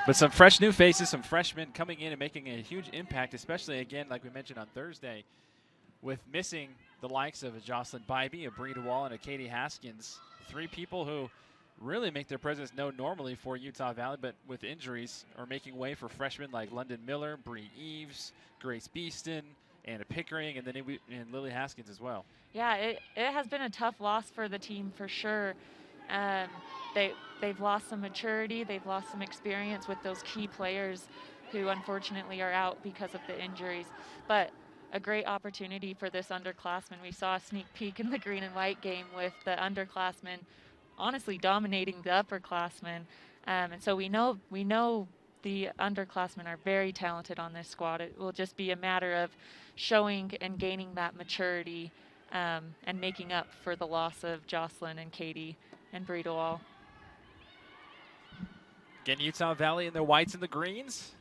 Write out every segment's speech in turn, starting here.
But some fresh new faces, some freshmen coming in and making a huge impact, especially, again, like we mentioned on Thursday, with missing the likes of a Jocelyn Bybee, a Bree DeWall, and a Katie Haskins. 3 people who really make their presence known normally for Utah Valley, but with injuries are making way for freshmen like London Miller, Bree Eves, Grace Beeston, Anna Pickering, and then Lily Haskins as well. Yeah, it has been a tough loss for the team for sure. Um, they've lost some maturity, they've lost some experience with those key players who unfortunately are out because of the injuries. But a great opportunity for this underclassmen. We saw a sneak peek in the green and white game with the underclassmen honestly dominating the upperclassmen. And so we know the underclassmen are very talented on this squad. It will just be a matter of showing and gaining that maturity and making up for the loss of Jocelyn and Katie and Bree DeWall. Again, Utah Valley in their whites and the greens.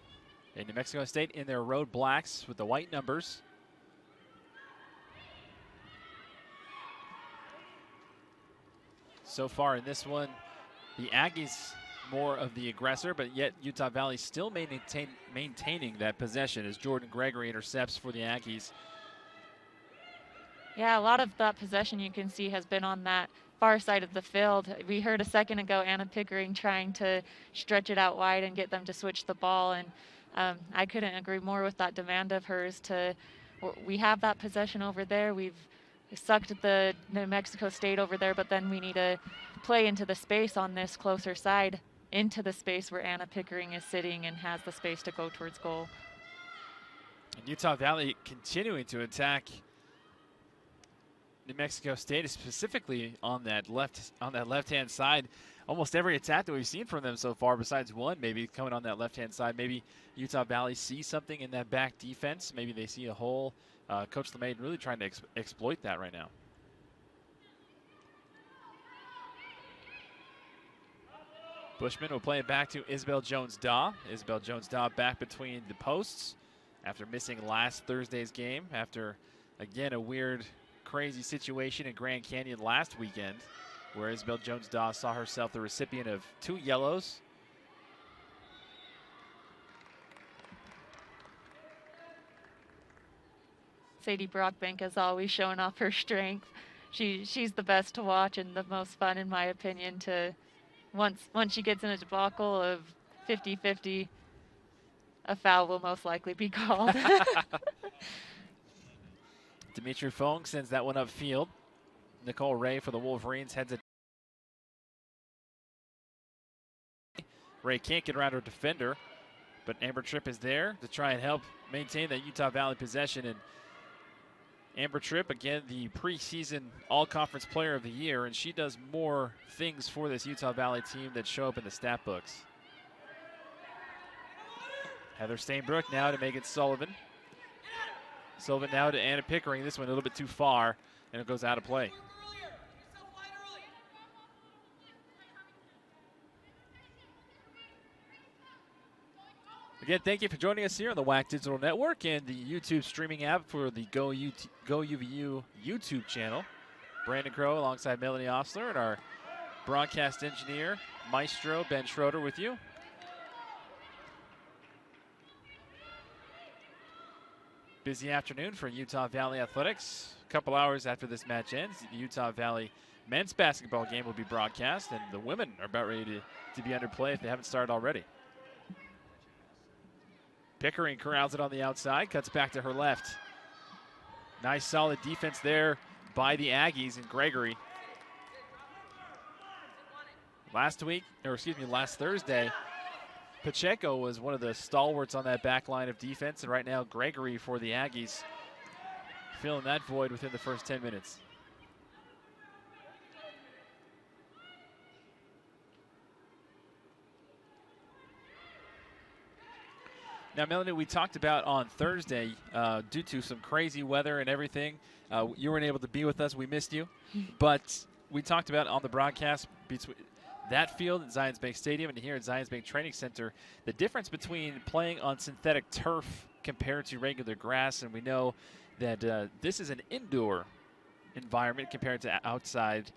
And New Mexico State in their road blacks with the white numbers. So far in this one, the Aggies more of the aggressor, but yet Utah Valley still maintaining that possession as Jordan Gregory intercepts for the Aggies. Yeah, a lot of that possession you can see has been on that far side of the field. We heard a second ago Anna Pickering trying to stretch it out wide and get them to switch the ball, and I couldn't agree more with that demand of hers. We have that possession over there. We've sucked the New Mexico State over there, but then we need to play into the space on this closer side, into the space where Anna Pickering is sitting and has the space to go towards goal. And Utah Valley continuing to attack New Mexico State, specifically on that left-hand side. Almost every attack that we've seen from them so far, besides one maybe coming on that left-hand side. Maybe Utah Valley sees something in that back defense. Maybe they see a hole. Coach LeMay really trying to exploit that right now. Bushman will play it back to Isabel Jones-Daw. Isabel Jones-Daw back between the posts after missing last Thursday's game, after, again, a weird, crazy situation in Grand Canyon last weekend, where Isabel Jones-Daw saw herself the recipient of 2 yellows. Sadie Brockbank, as always, showing off her strength. She's the best to watch and the most fun, in my opinion, to once she gets in a debacle of 50-50, a foul will most likely be called. Dimitri Fong sends that one upfield. Nicole Ray for the Wolverines heads it. Ray can't get around her defender, but Amber Tripp is there to try and help maintain that Utah Valley possession. And Amber Tripp, again, the preseason All-Conference Player of the Year, and she does more things for this Utah Valley team that show up in the stat books. Heather Stainbrook now to Megan Sullivan. Sullivan now to Anna Pickering. This one a little bit too far, and it goes out of play. Again, thank you for joining us here on the WAC Digital Network and the YouTube streaming app for the GoUVU YouTube channel. Brandon Crow alongside Melanie Osler and our broadcast engineer, Maestro Ben Schroeder with you. Busy afternoon for Utah Valley Athletics. A couple hours after this match ends, the Utah Valley men's basketball game will be broadcast, and the women are about ready to be under play if they haven't started already. Pickering corrals it on the outside, cuts back to her left. Nice solid defense there by the Aggies and Gregory. Last Thursday, Pacheco was one of the stalwarts on that back line of defense, and right now Gregory for the Aggies filling that void within the first 10 minutes. Now, Melanie, we talked about on Thursday, due to some crazy weather and everything, you weren't able to be with us. We missed you. But we talked about on the broadcast between that field at Zions Bank Stadium and here at Zions Bank Training Center, the difference between playing on synthetic turf compared to regular grass. And we know that this is an indoor environment compared to outside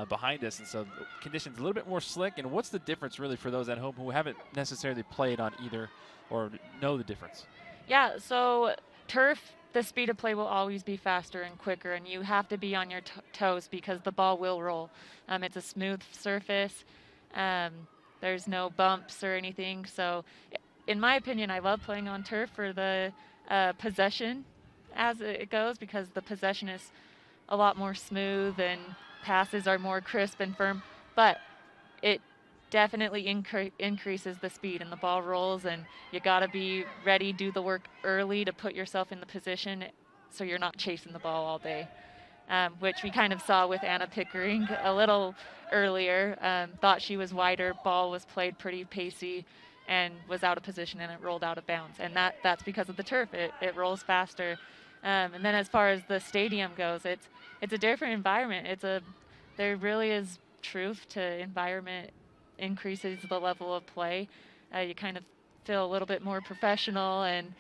behind us, and so conditions a little bit more slick. And what's the difference really for those at home who haven't necessarily played on either or know the difference? Yeah, so turf, the speed of play will always be faster and quicker, and you have to be on your toes because the ball will roll. It's a smooth surface. There's no bumps or anything. So, in my opinion, I love playing on turf for the possession as it goes, because the possession is a lot more smooth and passes are more crisp and firm. But it definitely increases the speed and the ball rolls, and you got to be ready, do the work early to put yourself in the position so you're not chasing the ball all day, which we kind of saw with Anna Pickering a little earlier. Thought she was wider, ball was played pretty pacey and was out of position, and it rolled out of bounds, and that's because of the turf. It rolls faster. And then as far as the stadium goes, it's a different environment. There really is truth to environment increases the level of play. You kind of feel a little bit more professional and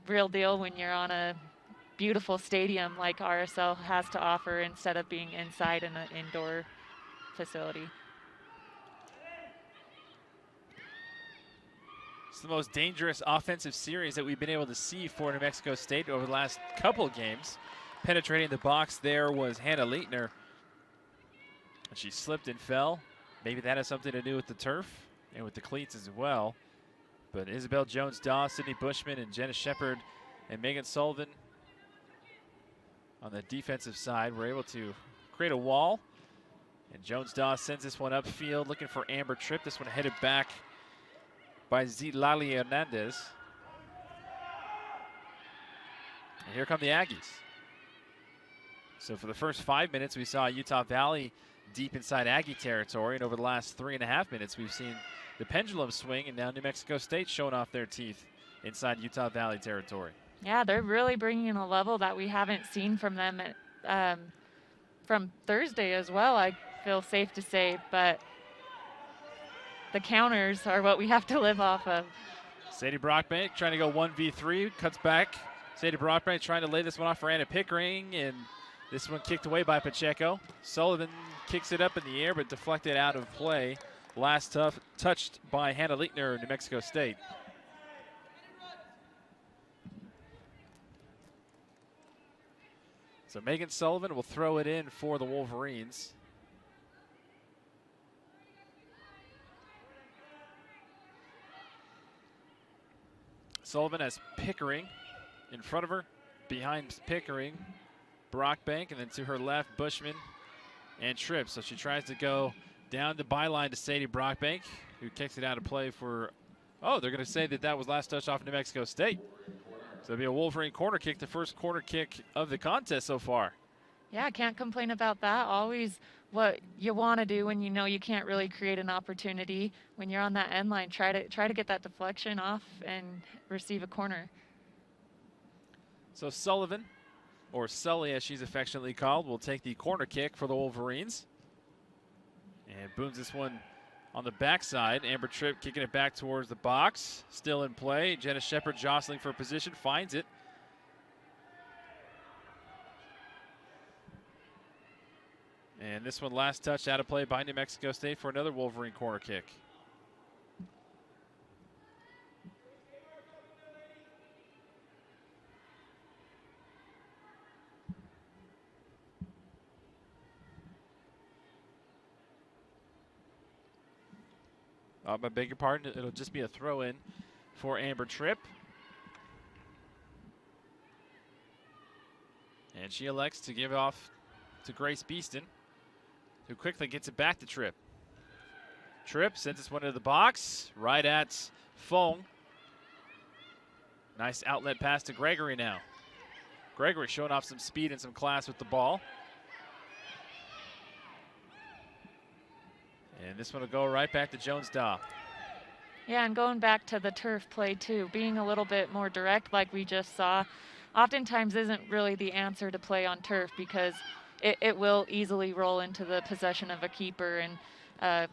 real deal when you're on a beautiful stadium like RSL has to offer instead of being inside in an indoor facility. It's the most dangerous offensive series that we've been able to see for New Mexico State over the last couple of games. Penetrating the box there was Hannah Leitner. And she slipped and fell. Maybe that has something to do with the turf and with the cleats as well. But Isabel Jones-Daw, Sydney Bushman, and Jenna Shepard and Megan Sullivan on the defensive side were able to create a wall. And Jones-Daw sends this one upfield looking for Amber Tripp. This one headed back by Zitlali Hernandez. And here come the Aggies. So for the first 5 minutes, we saw Utah Valley deep inside Aggie territory, and over the last 3.5 minutes, we've seen the pendulum swing, and now New Mexico State showing off their teeth inside Utah Valley territory. Yeah, they're really bringing in a level that we haven't seen from them from Thursday as well, I feel safe to say, but the counters are what we have to live off of. Sadie Brockbank trying to go 1v3, cuts back. Sadie Brockbank trying to lay this one off for Anna Pickering, and this one kicked away by Pacheco. Sullivan kicks it up in the air, but deflected out of play. Last touched by Hannah Leitner, New Mexico State. So Megan Sullivan will throw it in for the Wolverines. Sullivan has Pickering in front of her, behind Pickering, Brockbank, and then to her left, Bushman and Tripp. So she tries to go down the byline to Sadie Brockbank, who kicks it out of play for, oh, they're going to say that was last touch off New Mexico State. So it'll be a Wolverine corner kick, the first corner kick of the contest so far. Yeah, can't complain about that. Always what you want to do when you know you can't really create an opportunity. When you're on that end line, try to get that deflection off and receive a corner. So Sullivan, or Sully as she's affectionately called, will take the corner kick for the Wolverines. And booms this one on the backside. Amber Tripp kicking it back towards the box. Still in play. Jenna Shepard jostling for position, finds it. And this one last touch out of play by New Mexico State for another Wolverine corner kick. I beg your pardon, it'll just be a throw-in for Amber Tripp. And she elects to give off to Grace Beeston, who quickly gets it back to Tripp. Tripp sends this one into the box, right at Fong. Nice outlet pass to Gregory now. Gregory showing off some speed and some class with the ball. And this one will go right back to Jones-Daw. Yeah, and going back to the turf play too, being a little bit more direct like we just saw, oftentimes isn't really the answer to play on turf, because it will easily roll into the possession of a keeper and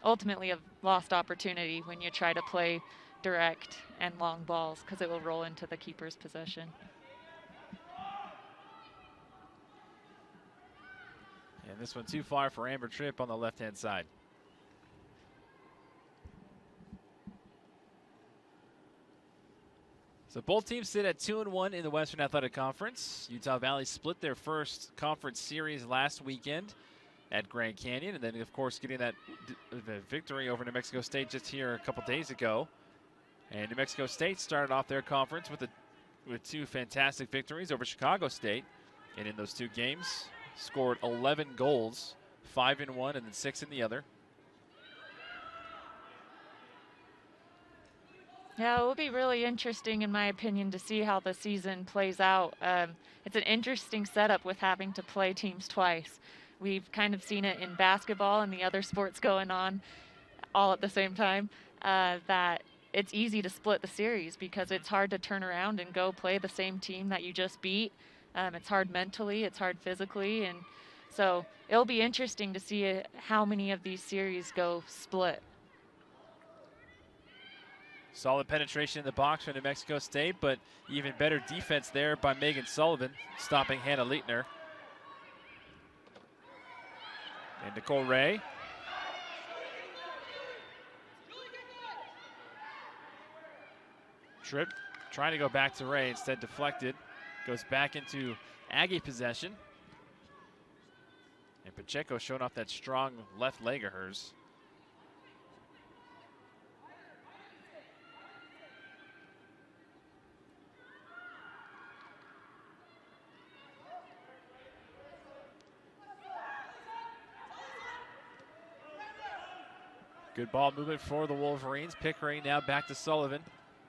ultimately a lost opportunity when you try to play direct and long balls, because it will roll into the keeper's possession. And this one too far for Amber Tripp on the left-hand side. So both teams sit at 2-1 in the Western Athletic Conference. Utah Valley split their first conference series last weekend at Grand Canyon, and then of course getting that victory over New Mexico State just here a couple days ago. And New Mexico State started off their conference with two fantastic victories over Chicago State, and in those two games scored 11 goals, 5 in one and then 6 in the other. Yeah, it will be really interesting, in my opinion, to see how the season plays out. It's an interesting setup with having to play teams twice. We've kind of seen it in basketball and the other sports going on all at the same time, that it's easy to split the series because it's hard to turn around and go play the same team that you just beat. It's hard mentally, it's hard physically, and so it'll be interesting to see how many of these series go split. Solid penetration in the box for New Mexico State, but even better defense there by Megan Sullivan, stopping Hannah Leitner. And Nicole Ray. Tripp trying to go back to Ray, instead deflected. Goes back into Aggie possession. And Pacheco showing off that strong left leg of hers. Good ball movement for the Wolverines. Pickering now back to Sullivan.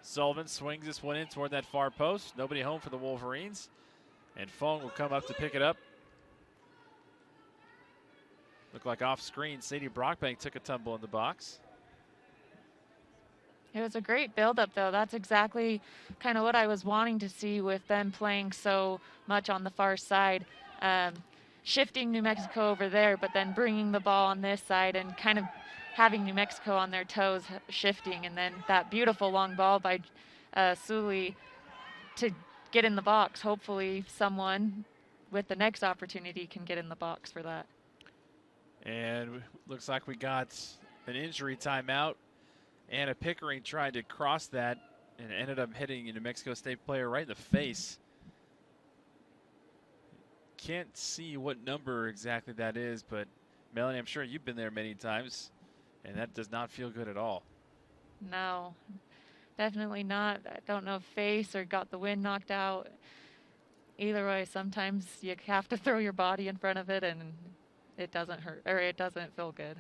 Sullivan swings this one in toward that far post. Nobody home for the Wolverines. And Fong will come up to pick it up. Looked like off screen, Sadie Brockbank took a tumble in the box. It was a great buildup, though. That's exactly kind of what I was wanting to see with them playing so much on the far side. Shifting New Mexico over there, but then bringing the ball on this side and kind of having New Mexico on their toes shifting, and then that beautiful long ball by Sully to get in the box. Hopefully someone with the next opportunity can get in the box for that. And looks like we got an injury timeout. Anna Pickering tried to cross that and ended up hitting a New Mexico State player right in the face. Can't see what number exactly that is, but Melanie, I'm sure you've been there many times. And that does not feel good at all. No, definitely not. I don't know if face or got the wind knocked out. Either way, sometimes you have to throw your body in front of it and it doesn't hurt, or it doesn't feel good.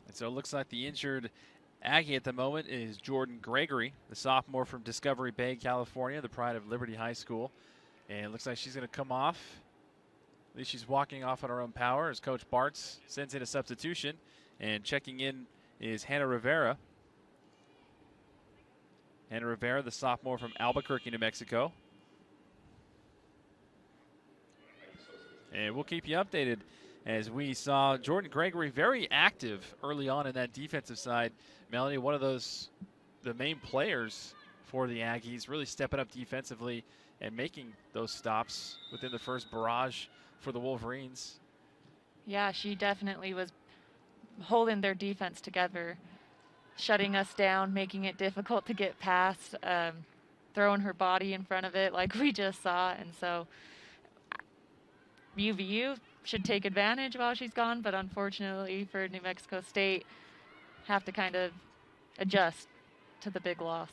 And so it looks like the injured Aggie at the moment is Jordan Gregory, the sophomore from Discovery Bay, California, the pride of Liberty High School. And it looks like she's going to come off. At least she's walking off on her own power as Coach Bartz sends in a substitution. And checking in is Hannah Rivera. Hannah Rivera, the sophomore from Albuquerque, New Mexico. And we'll keep you updated as we saw Jordan Gregory very active early on in that defensive side. Melanie, one of the main players for the Aggies, really stepping up defensively and making those stops within the first barrage for the Wolverines. Yeah, she definitely was holding their defense together, shutting us down, making it difficult to get past, throwing her body in front of it like we just saw. And so UVU should take advantage while she's gone, but unfortunately for New Mexico State, have to kind of adjust to the big loss.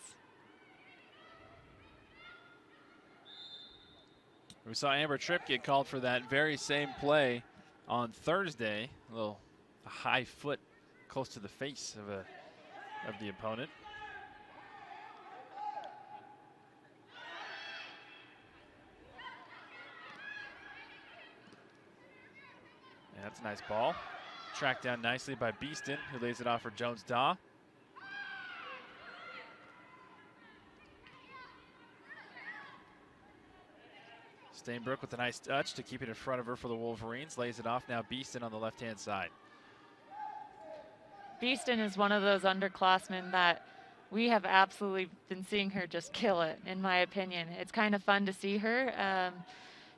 We saw Amber Tripp get called for that very same play on Thursday. A little high foot close to the face of the opponent. And that's a nice ball. Tracked down nicely by Beeston, who lays it off for Jones-Daw. Stainbrook with a nice touch to keep it in front of her for the Wolverines. Lays it off now. Beeston on the left-hand side. Beeston is one of those underclassmen that we have absolutely been seeing her just kill it, in my opinion. It's kind of fun to see her.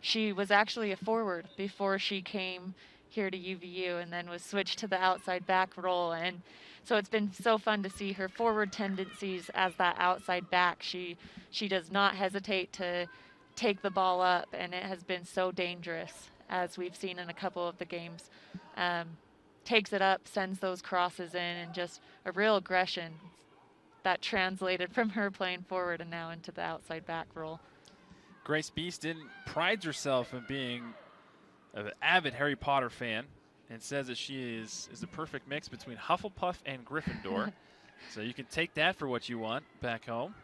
she was actually a forward before she came here to UVU and then was switched to the outside back role. And so it's been so fun to see her forward tendencies as that outside back. She does not hesitate to take the ball up, and it has been so dangerous, as we've seen in a couple of the games. Takes it up, sends those crosses in, and just a real aggression that translated from her playing forward and now into the outside back role. Grace Beeston prides herself in being an avid Harry Potter fan and says that she is a perfect mix between Hufflepuff and Gryffindor. So you can take that for what you want back home.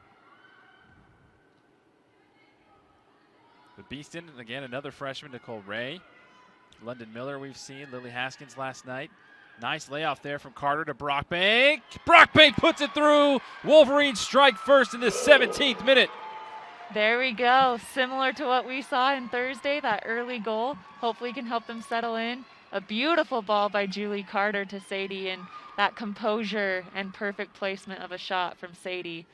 But Beeston, again, another freshman, Nicole Ray. London Miller we've seen, Lily Haskins last night. Nice layoff there from Carter to Brockbank. Brockbank puts it through. Wolverines strike first in the 17th minute. There we go. Similar to what we saw in Thursday, that early goal. Hopefully can help them settle in. A beautiful ball by Julie Carter to Sadie, and that composure and perfect placement of a shot from Sadie.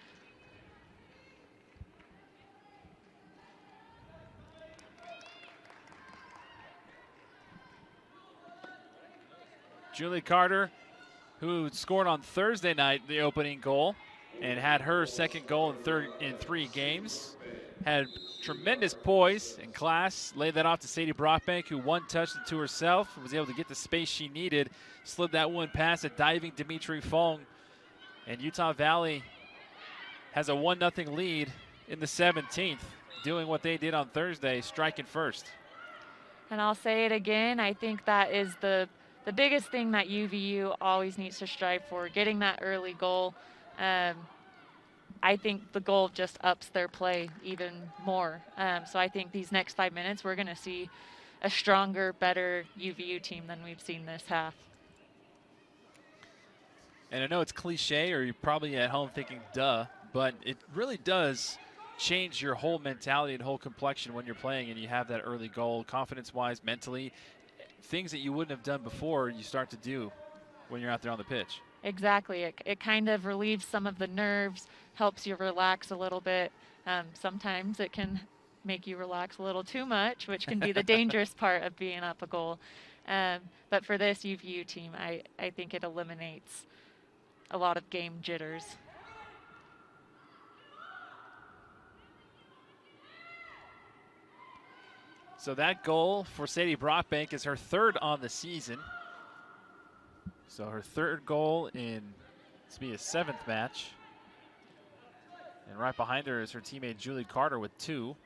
Julie Carter, who scored on Thursday night the opening goal and had her second goal in 3 games, had tremendous poise and class, laid that off to Sadie Brockbank, who one-touched it to herself, was able to get the space she needed, slid that one past a diving Dimitri Fong, and Utah Valley has a 1-0 lead in the 17th, doing what they did on Thursday, striking first. And I'll say it again, I think that is the biggest thing that UVU always needs to strive for, getting that early goal. I think the goal just ups their play even more. So I think these next 5 minutes, we're going to see a stronger, better UVU team than we've seen this half. And I know it's cliche, or you're probably at home thinking, duh, but it really does change your whole mentality and whole complexion when you're playing and you have that early goal, confidence-wise, mentally. Things that you wouldn't have done before, you start to do when you're out there on the pitch. Exactly. It kind of relieves some of the nerves, helps you relax a little bit. Sometimes it can make you relax a little too much, which can be the dangerous part of being up a goal. But for this UVU team, I think it eliminates a lot of game jitters. So that goal for Sadie Brockbank is her 3rd on the season. So her 3rd goal in, to be a 7th match. And right behind her is her teammate Julie Carter with 2.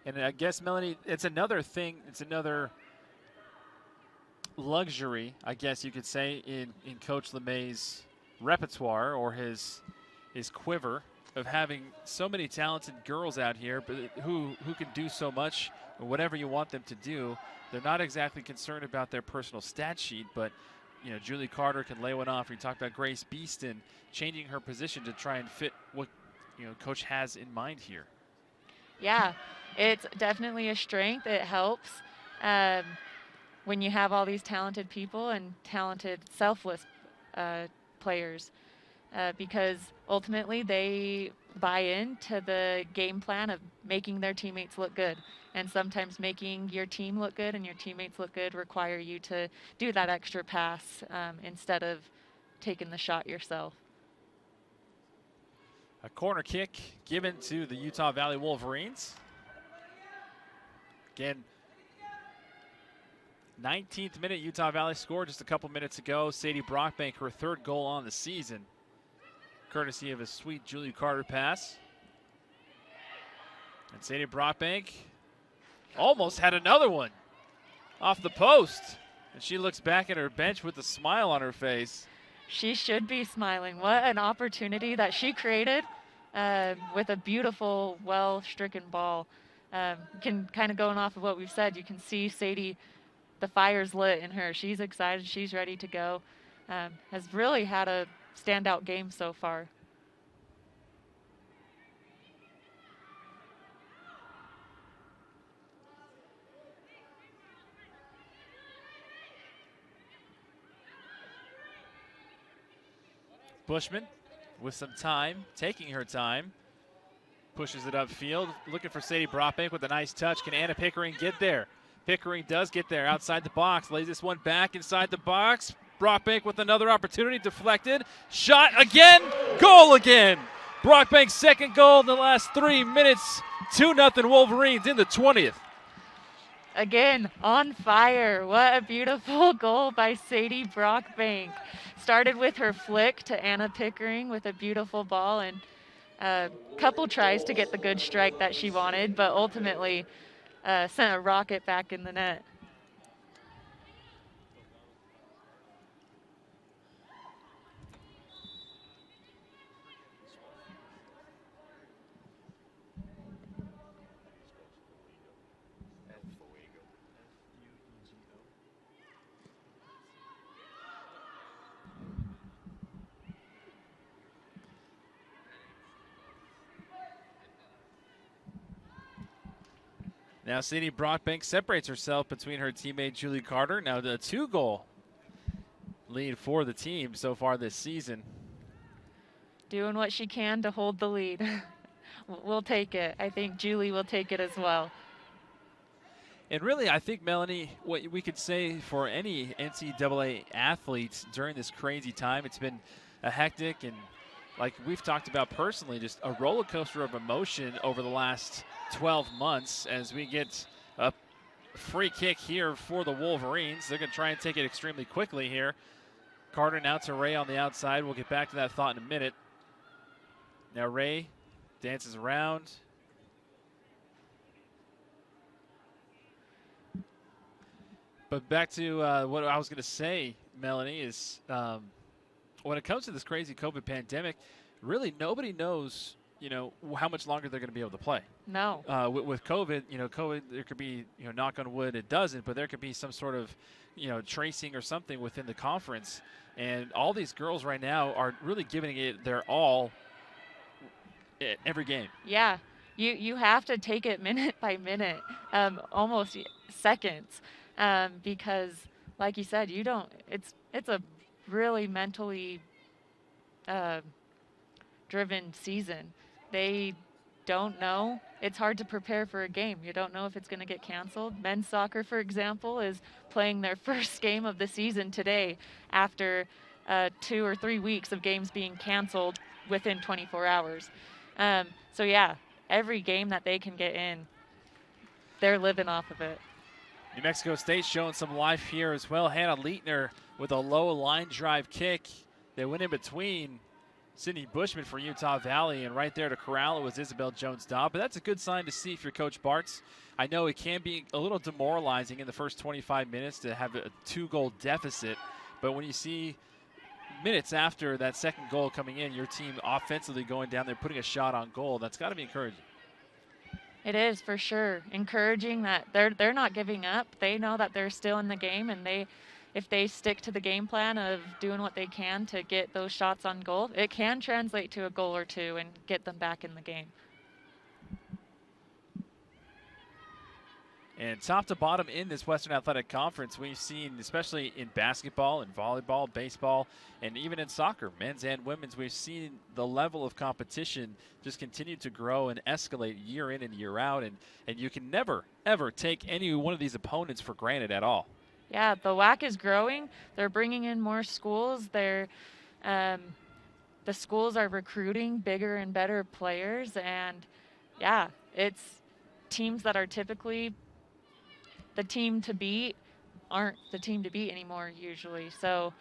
And I guess, Melanie, it's another thing, it's another luxury, I guess you could say, in Coach LeMay's repertoire, or his quiver, of having so many talented girls out here, but who can do so much, whatever you want them to do. They're not exactly concerned about their personal stat sheet, but you know, Julie Carter can lay one off. We talked about Grace Beeston changing her position to try and fit what Coach has in mind here. Yeah, it's definitely a strength. It helps when you have all these talented people and talented, selfless players. Because ultimately they buy into the game plan of making their teammates look good. And sometimes making your team look good and your teammates look good require you to do that extra pass instead of taking the shot yourself. A corner kick given to the Utah Valley Wolverines. Again, 19th minute, Utah Valley scored just a couple minutes ago. Sadie Brockbank, her 3rd goal on the season, courtesy of a sweet Julie Carter pass. And Sadie Brockbank almost had another one off the post. And she looks back at her bench with a smile on her face. She should be smiling. What an opportunity that she created with a beautiful, well-stricken ball. Kind of going off of what we've said, you can see Sadie, the fire's lit in her. She's excited. She's ready to go. Has really had a standout game so far. Bushman with some time, taking her time, Pushes it upfield, looking for Sadie Brockbank with a nice touch. Can Anna Pickering get there? Pickering does get there outside the box. Lays this one back inside the box. Brockbank with another opportunity, deflected. Shot again, goal again. Brockbank's second goal in the last 3 minutes. 2-0 Wolverines in the 20th. Again, on fire. What a beautiful goal by Sadie Brockbank. Started with her flick to Anna Pickering with a beautiful ball and a couple tries to get the good strike that she wanted, but ultimately sent a rocket back in the net. Now Sadie Brockbank separates herself between her teammate Julie Carter. Now the 2-goal lead for the team so far this season. Doing what she can to hold the lead. We'll take it. I think Julie will take it as well. And really, I think, Melanie, what we could say for any NCAA athletes during this crazy time, it's been a hectic and, like we've talked about personally, just a roller coaster of emotion over the last 12 months as we get a free kick here for the Wolverines. They're going to try and take it extremely quickly here. Carter now to Ray on the outside. We'll get back to that thought in a minute. Now Ray dances around. But back to what I was going to say, Melanie, is when it comes to this crazy COVID pandemic, really nobody knows, how much longer they're going to be able to play. No. With COVID, COVID, there could be, knock on wood, it doesn't, but there could be some sort of, tracing or something within the conference. And all these girls right now are really giving it their all every game. Yeah. You have to take it minute by minute, almost seconds, because, like you said, it's a really mentally driven season. They don't know. It's hard to prepare for a game. You don't know if it's going to get canceled. Men's soccer, for example, is playing their first game of the season today after 2 or 3 weeks of games being canceled within 24 hours. So, yeah, every game that they can get in, they're living off of it. New Mexico State showing some life here as well. Hannah Leitner with a low line drive kick. They went in between Sydney Bushman for Utah Valley, and right there to corral it was Isabel Jones-Dobb. But that's a good sign to see for Coach Bartz. I know it can be a little demoralizing in the first 25 minutes to have a 2-goal deficit, but when you see minutes after that second goal coming in, your team offensively going down there, putting a shot on goal, that's got to be encouraging. It is, for sure. Encouraging that they're not giving up. They know that they're still in the game, and if they stick to the game plan of doing what they can to get those shots on goal, it can translate to a goal or two and get them back in the game. And top to bottom in this Western Athletic Conference, we've seen, especially in basketball and volleyball, baseball, and even in soccer, men's and women's, we've seen the level of competition just continue to grow and escalate year in and year out. And you can never, ever take any one of these opponents for granted at all. Yeah, the WAC is growing. They're bringing in more schools. The schools are recruiting bigger and better players. And, yeah, it's teams that are typically the team to beat aren't the team to beat anymore usually. So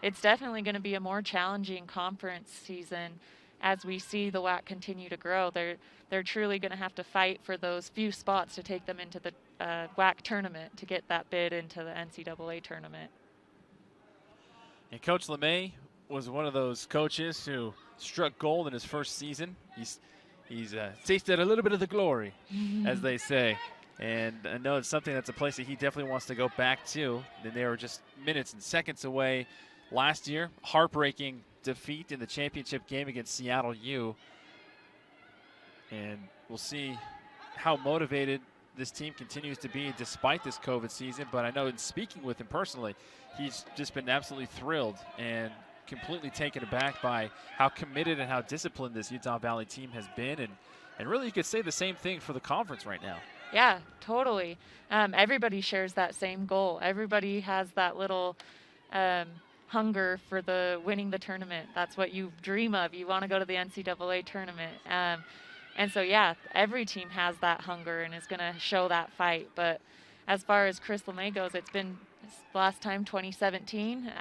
it's definitely going to be a more challenging conference season as we see the WAC continue to grow. They're truly going to have to fight for those few spots to take them into the WAC tournament to get that bid into the NCAA tournament. And Coach LeMay was one of those coaches who struck gold in his first season. He's tasted a little bit of the glory, as they say. And I know it's something that's a place that he definitely wants to go back to. And they were just minutes and seconds away last year. Heartbreaking defeat in the championship game against Seattle U. And we'll see how motivated this team continues to be despite this COVID season. But I know in speaking with him personally, he's just been absolutely thrilled and completely taken aback by how committed and how disciplined this Utah Valley team has been. And really, you could say the same thing for the conference right now. Yeah, totally. Everybody shares that same goal. Everybody has that little hunger for winning the tournament. That's what you dream of. You want to go to the NCAA tournament. And so, yeah, every team has that hunger and is going to show that fight. But as far as Chris LeMay goes, it's been last time 2017.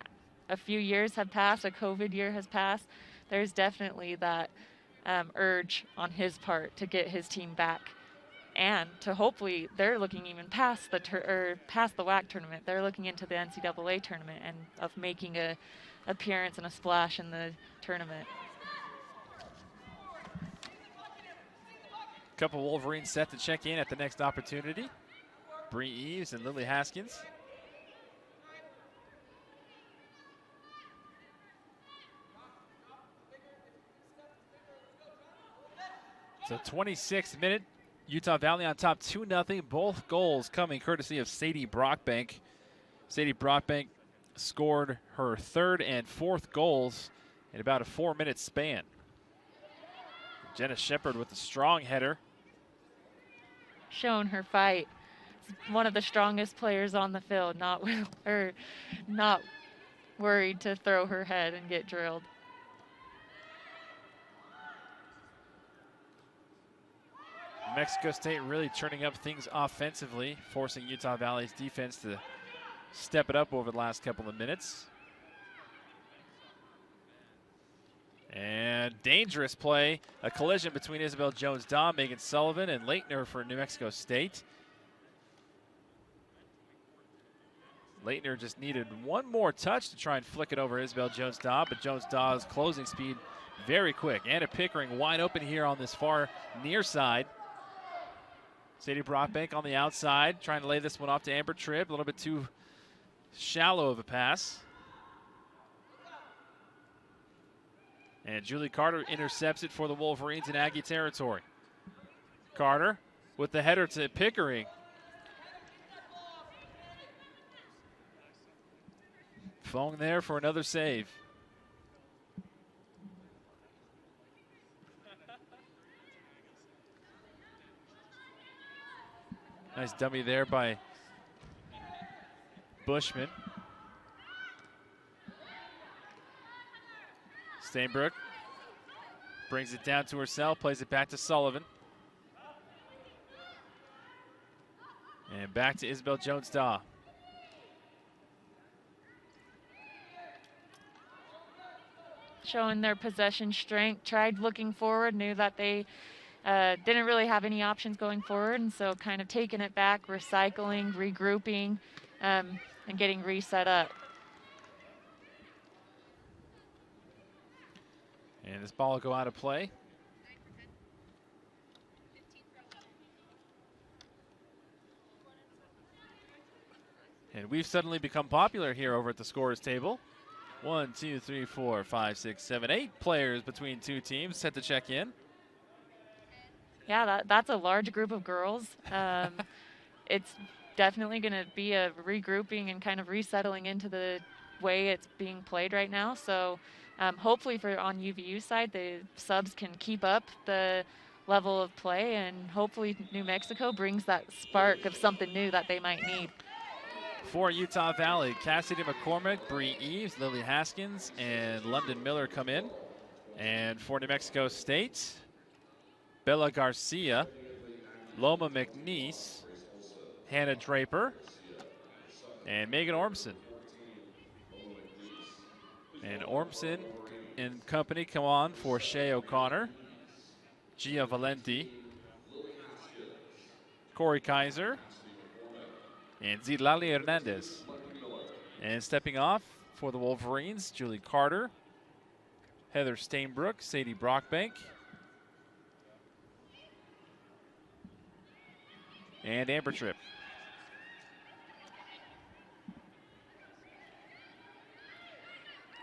A few years have passed. A COVID year has passed. There's definitely that urge on his part to get his team back. And to hopefully, they're looking even past the WAC tournament. They're looking into the NCAA tournament and of making a appearance and a splash in the tournament. Couple Wolverines set to check in at the next opportunity. Bree Eves and Lily Haskins. So 26th minute, Utah Valley on top 2-0. Both goals coming courtesy of Sadie Brockbank. Sadie Brockbank scored her third and fourth goals in about a 4-minute span. Jenna Shepard with a strong header. Showing her fight. One of the strongest players on the field, not worried to throw her head and get drilled. New Mexico State really turning up things offensively, forcing Utah Valley's defense to step it up over the last couple of minutes. And dangerous play, a collision between Isabel Jones-Daw, Megan Sullivan, and Leitner for New Mexico State. Leitner just needed one more touch to try and flick it over Isabel Jones-Daw, but Jones-Daw's closing speed very quick. Anna Pickering wide open here on this far near side. Sadie Brockbank on the outside, trying to lay this one off to Amber Tribb, a little bit too shallow of a pass. And Julie Carter intercepts it for the Wolverines in Aggie territory. Carter with the header to Pickering. Fong there for another save. Nice dummy there by Bushman. Stainbrook brings it down to herself, plays it back to Sullivan. And back to Isabel Jones-Daw. Showing their possession strength, tried looking forward, knew that they didn't really have any options going forward, and so kind of taking it back, recycling, regrouping, and getting reset up. And this ball will go out of play. And we've suddenly become popular here over at the scorers table. 1, 2, 3, 4, 5, 6, 7, 8 players between two teams set to check in. Yeah, that's a large group of girls. It's definitely going to be a regrouping and kind of resettling into the way it's being played right now. So hopefully on UVU side, the subs can keep up the level of play, and hopefully New Mexico brings that spark of something new that they might need. For Utah Valley, Cassidy McCormick, Bree Eves, Lily Haskins, and London Miller come in. And for New Mexico State, Bella Garcia, Loma McNeese, Hannah Draper, and Megan Ormson. And Ormson and company come on for Shea O'Connor, Gia Valenti, Corey Kaiser, and Zidlali Hernandez. And stepping off for the Wolverines, Julie Carter, Heather Stainbrook, Sadie Brockbank, and Amber Tripp.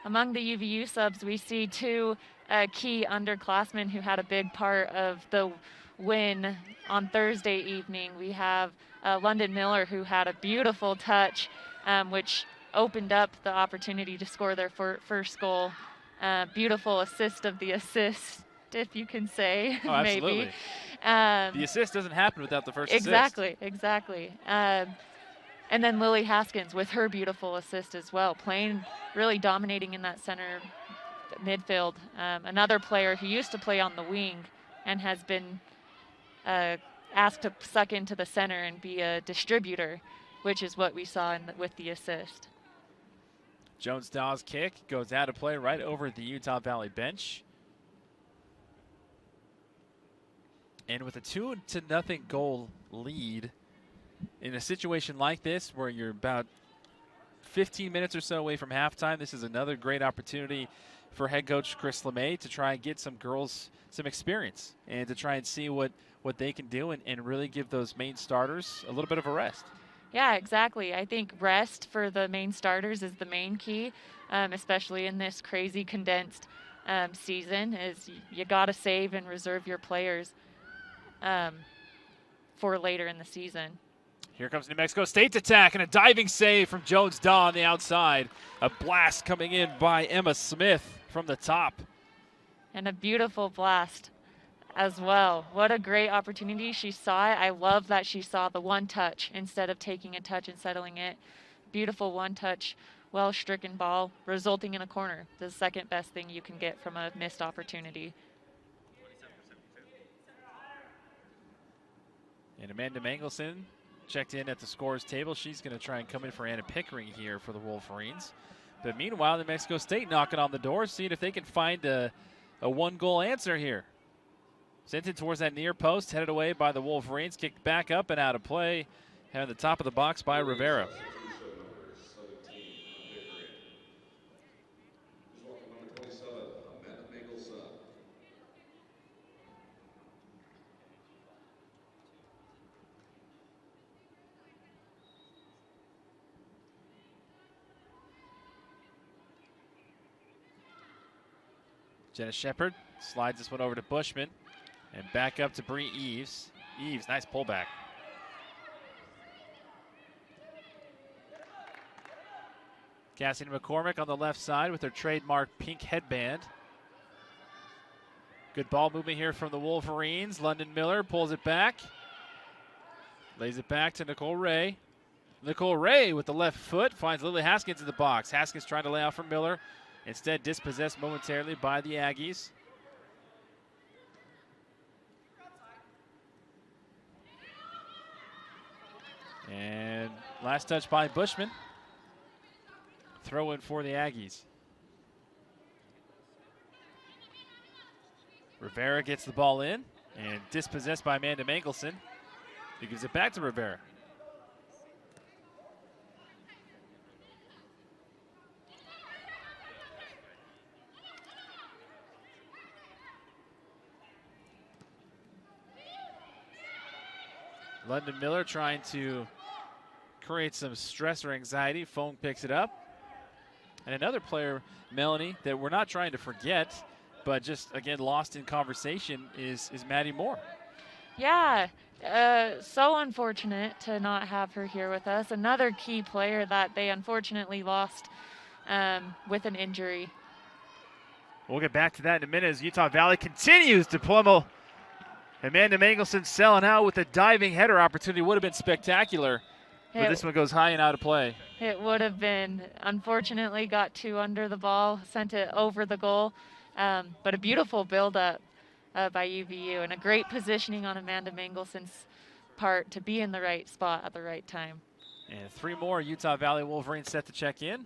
Among the UVU subs, we see two key underclassmen who had a big part of the win on Thursday evening. We have London Miller, who had a beautiful touch, which opened up the opportunity to score their first goal. Beautiful assist of the assist, if you can say, Oh, maybe. Absolutely. The assist doesn't happen without the first assist. Exactly. And then Lily Haskins with her beautiful assist as well, playing, really dominating in that center midfield. Another player who used to play on the wing and has been asked to suck into the center and be a distributor, which is what we saw with the assist. Jones-Dawes kick goes out of play right over the Utah Valley bench. And with a 2-0 goal lead, in a situation like this where you're about 15 minutes or so away from halftime, this is another great opportunity for head coach Chris LeMay to try and get some girls some experience and to try and see what they can do and really give those main starters a little bit of a rest. Yeah, exactly. I think rest for the main starters is the main key, especially in this crazy condensed season, is you got to save and reserve your players for later in the season. Here comes New Mexico State's attack and a diving save from Jones-Dawes on the outside. A blast coming in by Emma Smith from the top. And a beautiful blast as well. What a great opportunity. She saw it. I love that she saw the one touch instead of taking a touch and settling it. Beautiful one touch, well-stricken ball, resulting in a corner. The second best thing you can get from a missed opportunity. And Amanda Mangelson checked in at the scores table. She's going to try and come in for Anna Pickering here for the Wolverines. But meanwhile, New Mexico State knocking on the door, seeing if they can find a one-goal answer here. Sent it towards that near post, headed away by the Wolverines, kicked back up and out of play. At the top of the box by Rivera. Jenna Shepard slides this one over to Bushman and back up to Bree Eves. Eves, nice pullback. Cassidy McCormick on the left side with her trademark pink headband. Good ball movement here from the Wolverines. London Miller pulls it back. Lays it back to Nicole Ray. Nicole Ray with the left foot finds Lily Haskins in the box. Haskins trying to lay out for Miller. Instead dispossessed momentarily by the Aggies. And last touch by Bushman. Throw in for the Aggies. Rivera gets the ball in and dispossessed by Amanda Mangelson, who gives it back to Rivera. London Miller trying to create some stress or anxiety. Phone picks it up. And another player, Melanie, that we're not trying to forget, but just, again, lost in conversation is Maddie Moore. Yeah, so unfortunate to not have her here with us. Another key player that they unfortunately lost with an injury. We'll get back to that in a minute as Utah Valley continues to pummel. Amanda Mangelson selling out with a diving header opportunity. Would have been spectacular, but this one goes high and out of play. It would have been. Unfortunately, got two under the ball, sent it over the goal. But a beautiful build-up by UVU and a great positioning on Amanda Mangelson's part to be in the right spot at the right time. And three more Utah Valley Wolverines set to check in.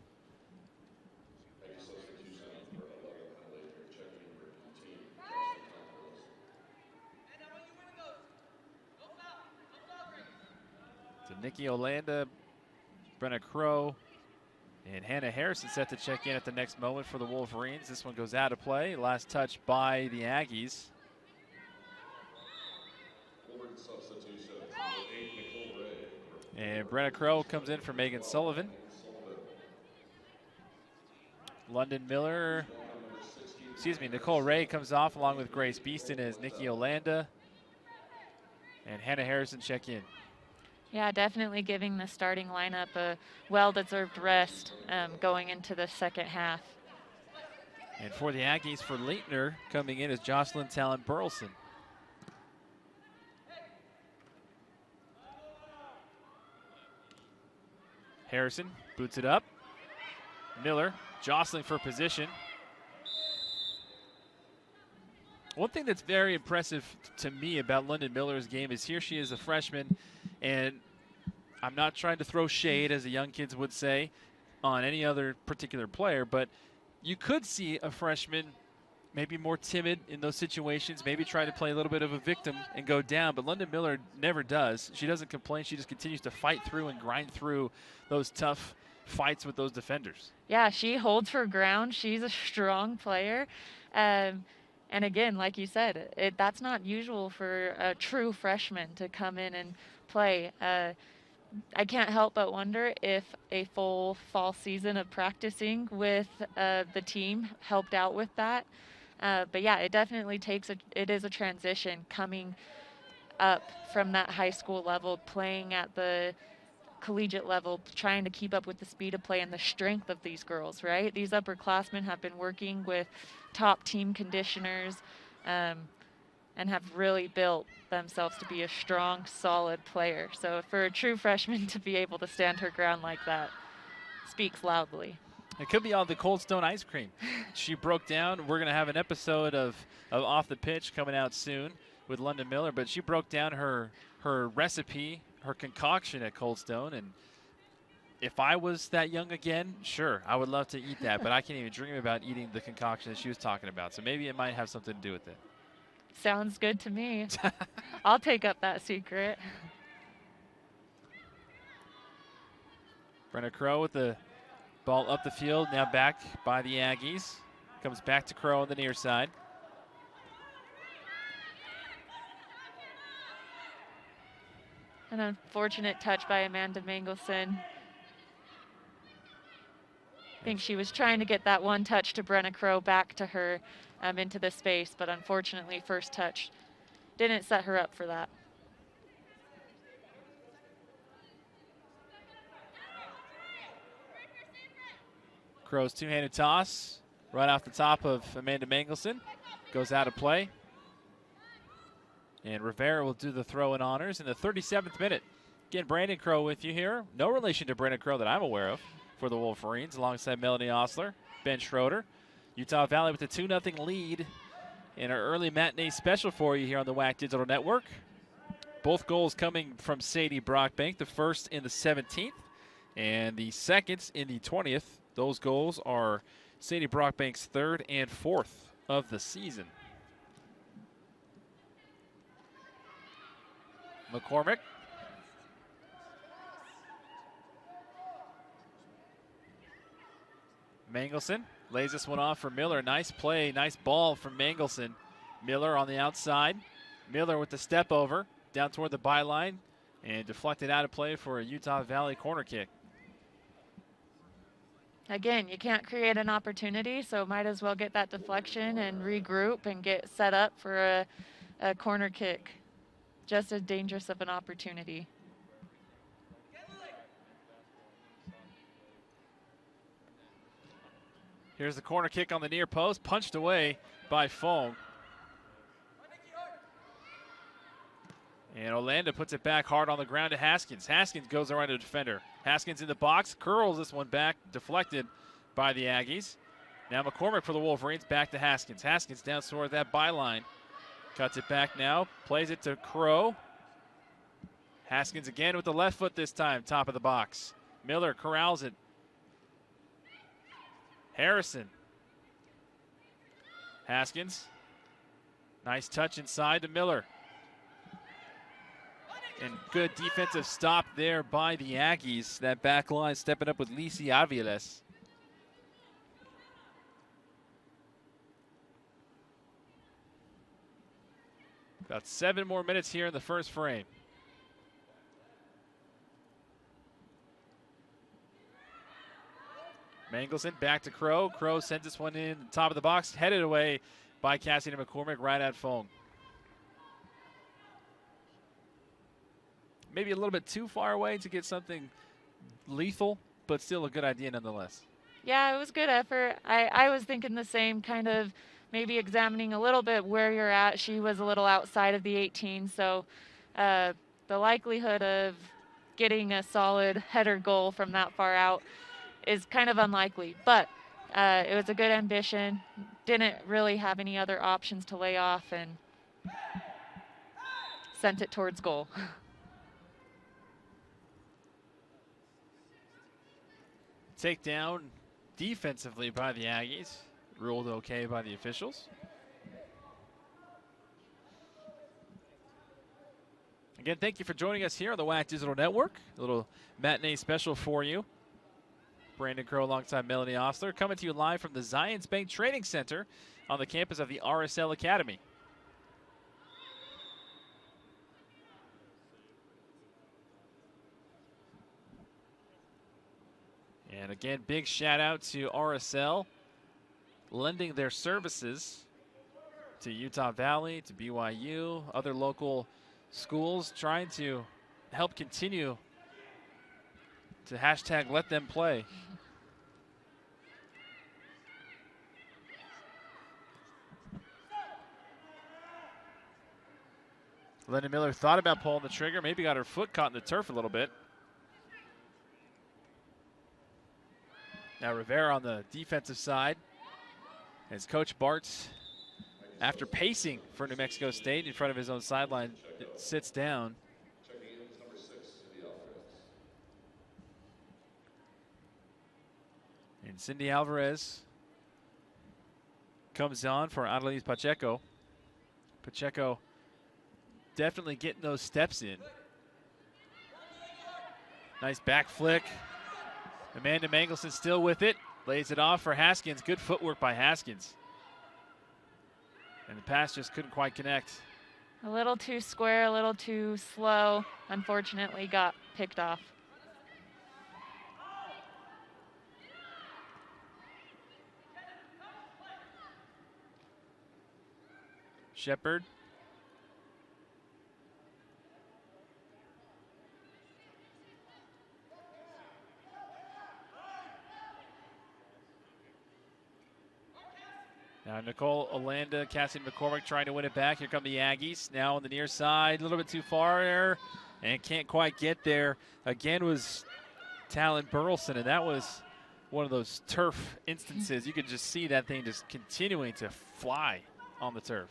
So Nikki Olanda, Brenna Crow, and Hannah Harrison set to check in at the next moment for the Wolverines. This one goes out of play. Last touch by the Aggies. And Brenna Crow comes in for Megan Sullivan. Nicole Ray comes off along with Grace Beeston as Nikki Olanda. And Hannah Harrison check in. Yeah, definitely giving the starting lineup a well-deserved rest going into the second half. And for the Aggies, for Leitner, coming in is Jocelyn Talon Burleson. Harrison boots it up. Miller jostling for position. One thing that's very impressive to me about London Miller's game is here she is a freshman, and I'm not trying to throw shade, as the young kids would say, on any other particular player, but you could see a freshman maybe more timid in those situations, maybe try to play a little bit of a victim and go down, but London Miller never does. She doesn't complain. She just continues to fight through and grind through those tough fights with those defenders. Yeah, she holds her ground. She's a strong player. And again, like you said, that's not usual for a true freshman to come in and play. I can't help but wonder if a full fall season of practicing with the team helped out with that. But yeah, it definitely it is a transition coming up from that high school level, playing at the collegiate level, trying to keep up with the speed of play and the strength of these girls, right? These upperclassmen have been working with top team conditioners and have really built themselves to be a strong, solid player. So for a true freshman to be able to stand her ground like that speaks loudly. It could be all the Cold Stone ice cream. She broke down. We're going to have an episode of Off the Pitch coming out soon with London Miller, but she broke down her recipe, her concoction at Cold Stone, and if I was that young again, sure, I would love to eat that, but I can't even dream about eating the concoction that she was talking about, so maybe it might have something to do with it. Sounds good to me. I'll take up that secret. Brenna Crow with the ball up the field, now back by the Aggies. Comes back to Crow on the near side. An unfortunate touch by Amanda Mangelson. I think she was trying to get that one touch to Brenna Crow back to her into the space, but unfortunately first touch didn't set her up for that. Crow's two-handed toss right off the top of Amanda Mangelson. Goes out of play. And Rivera will do the throw in honors in the 37th minute. Again, Brandon Crow with you here. No relation to Brandon Crow that I'm aware of for the Wolverines, alongside Melanie Osler, Ben Schroeder. Utah Valley with a 2-0 lead in our early matinee special for you here on the WAC Digital Network. Both goals coming from Sadie Brockbank, the first in the 17th and the second in the 20th. Those goals are Sadie Brockbank's third and fourth of the season. McCormick. Mangelson lays this one off for Miller. Nice play, nice ball from Mangelson. Miller on the outside. Miller with the step over down toward the byline and deflected out of play for a Utah Valley corner kick. Again, you can't create an opportunity, so might as well get that deflection and regroup and get set up for a corner kick. Just as dangerous of an opportunity. Here's the corner kick on the near post, punched away by Fong. And Orlando puts it back hard on the ground to Haskins. Haskins goes around the defender. Haskins in the box, curls this one back, deflected by the Aggies. Now McCormick for the Wolverines, back to Haskins. Haskins down toward that byline. Cuts it back now, plays it to Crow. Haskins again with the left foot this time, top of the box. Miller corrals it. Harrison. Haskins. Nice touch inside to Miller. And good defensive stop there by the Aggies. That back line stepping up with Lisi Aviles. About 7 more minutes here in the first frame. Mangelson back to Crow. Crow sends this one in the top of the box, headed away by Cassidy McCormick right at Fong. maybe a little bit too far away to get something lethal, but still a good idea nonetheless. Yeah, it was good effort. I was thinking the same, kind of maybe examining a little bit where you're at. She was a little outside of the 18, so the likelihood of getting a solid header goal from that far out is kind of unlikely. But it was a good ambition. Didn't really have any other options to lay off and sent it towards goal. Takedown defensively by the Aggies. Ruled okay by the officials. Again, thank you for joining us here on the WAC Digital Network. A little matinee special for you. Brandon Crow alongside Melanie Osler, coming to you live from the Zions Bank Training Center on the campus of the RSL Academy. And again, big shout out to RSL lending their services to Utah Valley, to BYU, other local schools, trying to help continue to hashtag let them play. Linda Miller thought about pulling the trigger, maybe got her foot caught in the turf a little bit. Now Rivera on the defensive side as Coach Bartz, after pacing for New Mexico State in front of his own sideline, sits down. And Cindy Alvarez comes on for Adelise Pacheco. Pacheco definitely getting those steps in. Nice back flick. Amanda Mangelson still with it. Lays it off for Haskins. Good footwork by Haskins. And the pass just couldn't quite connect. A little too square, a little too slow. Unfortunately, got picked off. Shepard. Now Nicole Olanda, Cassidy McCormick trying to win it back. Here come the Aggies. Now on the near side, a little bit too far there, and can't quite get there. Again was Talon Burleson, and that was one of those turf instances. You could just see that thing just continuing to fly on the turf.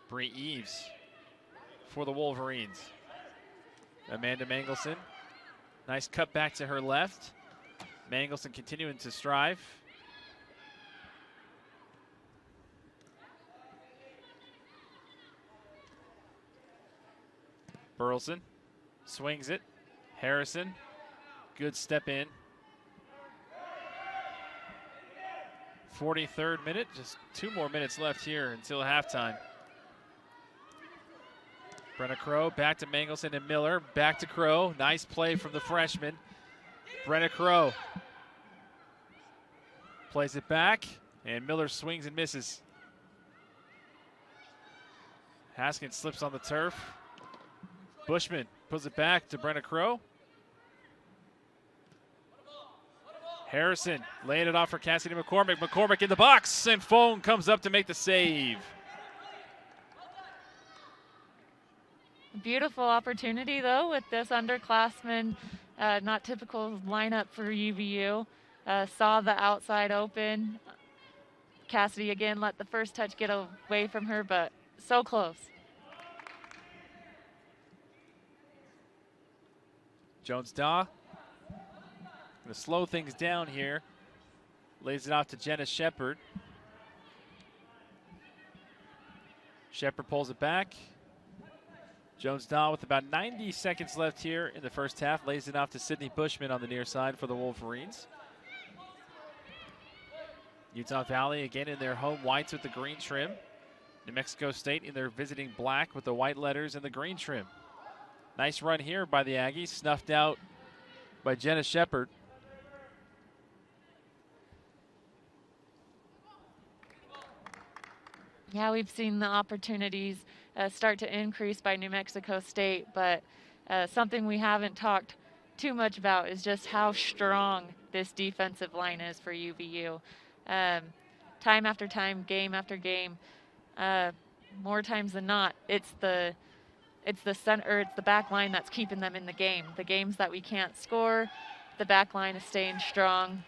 Bree Eves for the Wolverines. Amanda Mangelson. Nice cut back to her left. Mangelson continuing to strive. Burleson swings it. Harrison, good step in. 43rd minute, just 2 more minutes left here until halftime. Brenna Crow back to Mangelson and Miller. Back to Crow. Nice play from the freshman. Brenna Crow plays it back, and Miller swings and misses. Haskins slips on the turf. Bushman puts it back to Brenna Crow. Harrison laying it off for Cassidy McCormick. McCormick in the box, and Fohn comes up to make the save. Beautiful opportunity, though, with this underclassman, not typical lineup for UVU. Saw the outside open. Cassidy again let the first touch get away from her, but so close. Jones-Daw going to slow things down here. Lays it off to Jenna Shepard. Shepard pulls it back. Jones-Daw with about 90 seconds left here in the first half. Lays it off to Sydney Bushman on the near side for the Wolverines. Utah Valley again in their home whites with the green trim. New Mexico State in their visiting black with the white letters and the green trim. Nice run here by the Aggies, snuffed out by Jenna Shepard. Yeah, we've seen the opportunities start to increase by New Mexico State, but something we haven't talked too much about is just how strong this defensive line is for UVU. Um, time after time, game after game, more times than not, it's the center, it's the back line that's keeping them in the game. The games that we can't score, the back line is staying strong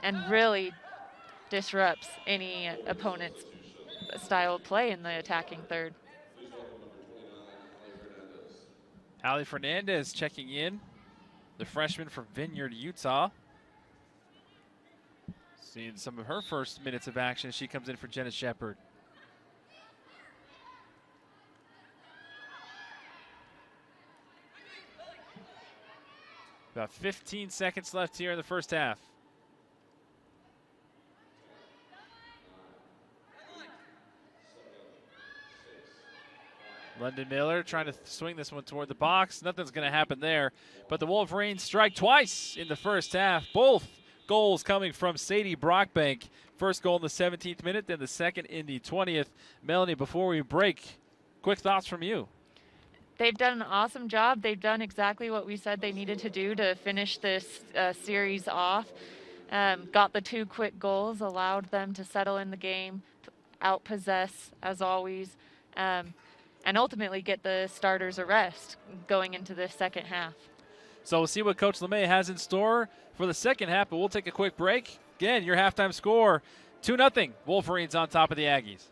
and really disrupts any opponent's style of play in the attacking third. Allie Fernandez checking in, the freshman from Vineyard, Utah. Seeing some of her first minutes of action as she comes in for Jenna Shepard. About 15 seconds left here in the first half. London Miller trying to swing this one toward the box. Nothing's going to happen there. But the Wolverines strike twice in the first half. Both goals coming from Sadie Brockbank. First goal in the 17th minute, then the second in the 20th. Melanie, before we break, quick thoughts from you. They've done an awesome job. They've done exactly what we said they needed to do to finish this series off. Got the 2 quick goals, allowed them to settle in the game, outpossess as always, and ultimately get the starters a rest going into the second half. So we'll see what Coach LeMay has in store for the second half, but we'll take a quick break. Again, your halftime score, 2-0, Wolverines on top of the Aggies.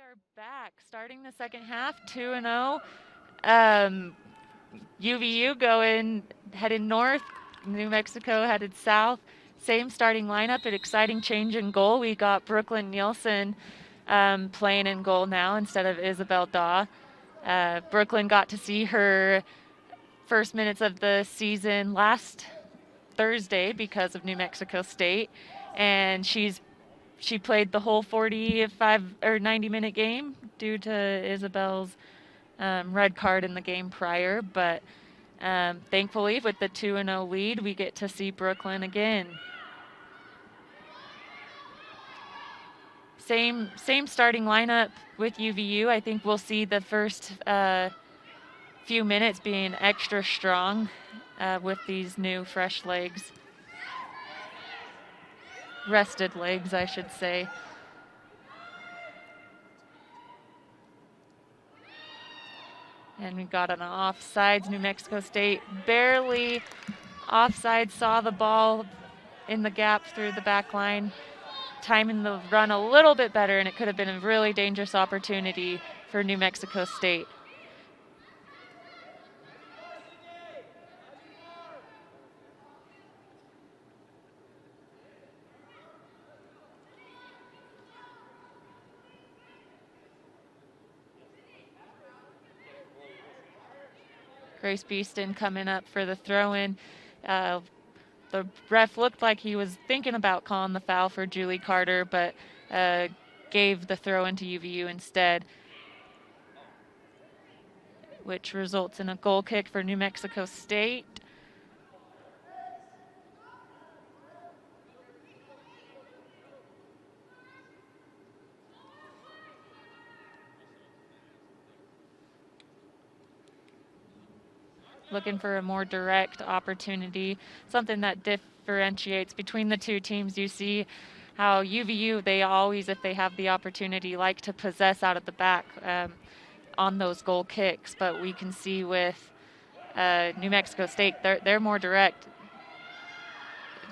are back, starting the second half, 2-0. UVU heading north, New Mexico headed south. Same starting lineup, an exciting change in goal. We got Brooklyn Nielsen playing in goal now instead of Isabel Daw. Brooklyn got to see her first minutes of the season last Thursday because of New Mexico State, and she played the whole 45 or 90-minute game due to Isabel's red card in the game prior. But thankfully, with the 2-0 lead, we get to see Brooklyn again. Same starting lineup with UVU. I think we'll see the first few minutes being extra strong with these new fresh legs. Rested legs, I should say. And we got an offsides. New Mexico State barely offside, saw the ball in the gap through the back line, timing the run a little bit better, and it could have been a really dangerous opportunity for New Mexico State. Grace Beeston coming up for the throw-in. The ref looked like he was thinking about calling the foul for Julie Carter, but gave the throw-in to UVU instead, which results in a goal kick for New Mexico State. Looking for a more direct opportunity, something that differentiates between the two teams. You see how UVU, they always, if they have the opportunity, like to possess out of the back on those goal kicks. But we can see with New Mexico State, they're more direct.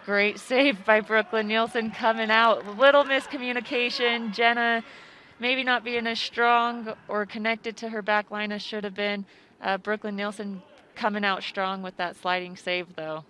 Great save by Brooklyn Nielsen coming out. Little miscommunication. Jenna maybe not being as strong or connected to her back line as should have been. Brooklyn Nielsen coming out strong with that sliding save, though.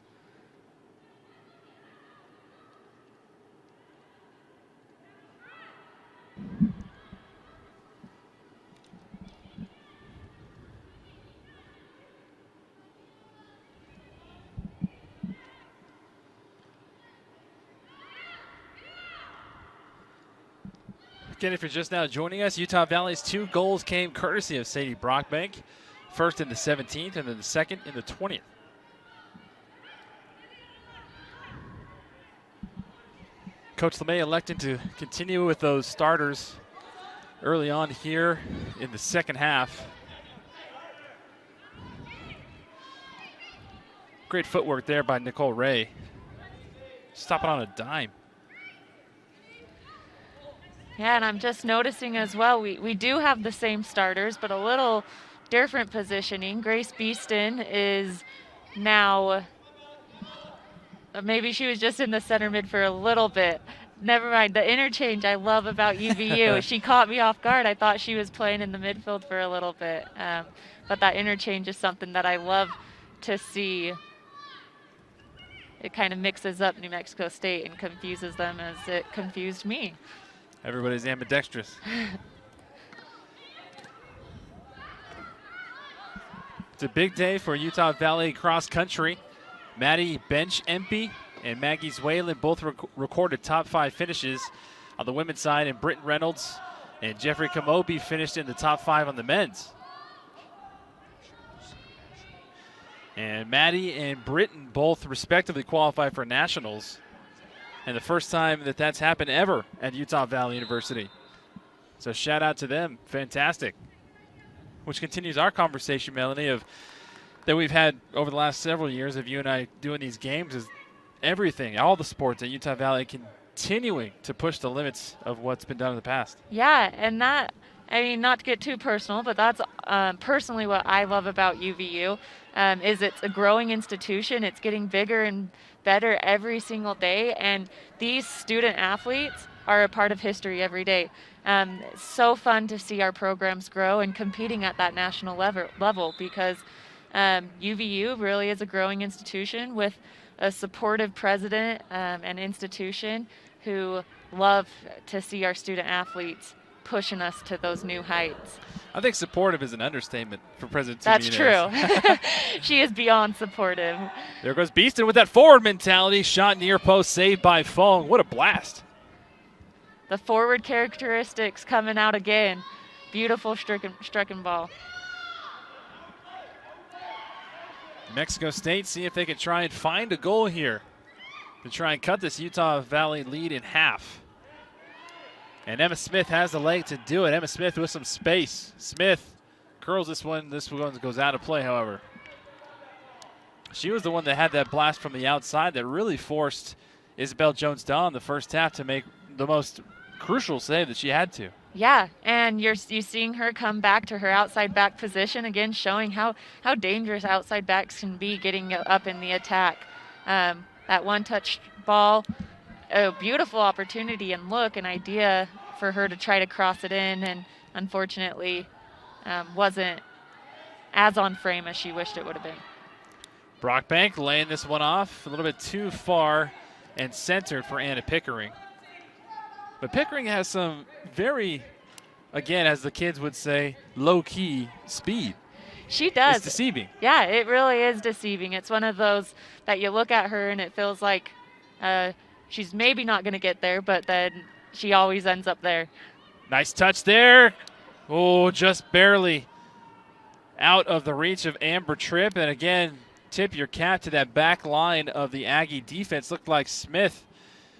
Again, if you're just now joining us, Utah Valley's 2 goals came courtesy of Sadie Brockbank. First in the 17th and then the second in the 20th. Coach LeMay electing to continue with those starters early on here in the second half. Great footwork there by Nicole Ray. Stopping on a dime. Yeah, and I'm just noticing as well, we do have the same starters, but a little different positioning. Grace Beeston is now, maybe she was just in the center mid for a little bit. Never mind, the interchange I love about UVU. She caught me off guard. I thought she was playing in the midfield for a little bit. But that interchange is something that I love to see. It kind of mixes up New Mexico State and confuses them as it confused me. Everybody's ambidextrous. It's a big day for Utah Valley cross country. Maddie Bench-Empey and Maggie Zwalen both recorded top 5 finishes on the women's side, and Britton Reynolds and Jeffrey Kamobi finished in the top 5 on the men's. And Maddie and Britton both respectively qualified for nationals, and the first time that that's happened ever at Utah Valley University. So shout out to them, fantastic. Which continues our conversation, Melanie, that we've had over the last several years of you and I doing these games, is everything, all the sports at Utah Valley continuing to push the limits of what's been done in the past. Yeah, and that, I mean, not to get too personal, but that's personally what I love about UVU, is it's a growing institution. It's getting bigger and better every single day, and these student athletes are a part of history every day. It's so fun to see our programs grow and competing at that national level because UVU really is a growing institution with a supportive president and institution who love to see our student athletes pushing us to those new heights. I think supportive is an understatement for President That's Jimenez. true. She is beyond supportive. There goes Beeston with that forward mentality. Shot near post, saved by Fong. What a blast. The forward characteristics coming out again. Beautiful stricken ball. Mexico State, see if they can try and find a goal here to try and cut this Utah Valley lead in half. And Emma Smith has the leg to do it. Emma Smith with some space. Smith curls this one. This one goes out of play, however. She was the one that had that blast from the outside that really forced Isabel Jones-Dawn the first half to make the most crucial save that she had to. Yeah, and you're seeing her come back to her outside back position, again showing how dangerous outside backs can be getting up in the attack. That one-touch ball, a beautiful opportunity and look, an idea for her to try to cross it in, and unfortunately wasn't as on frame as she wished it would have been. Brockbank laying this one off a little bit too far and centered for Anna Pickering. But Pickering has some very, again, as the kids would say, low-key speed. She does. It's deceiving. Yeah, it really is deceiving. It's one of those that you look at her and it feels like she's maybe not going to get there, but then she always ends up there. Nice touch there. Oh, just barely out of the reach of Amber Tripp. And again, tip your cap to that back line of the Aggie defense. Looked like Smith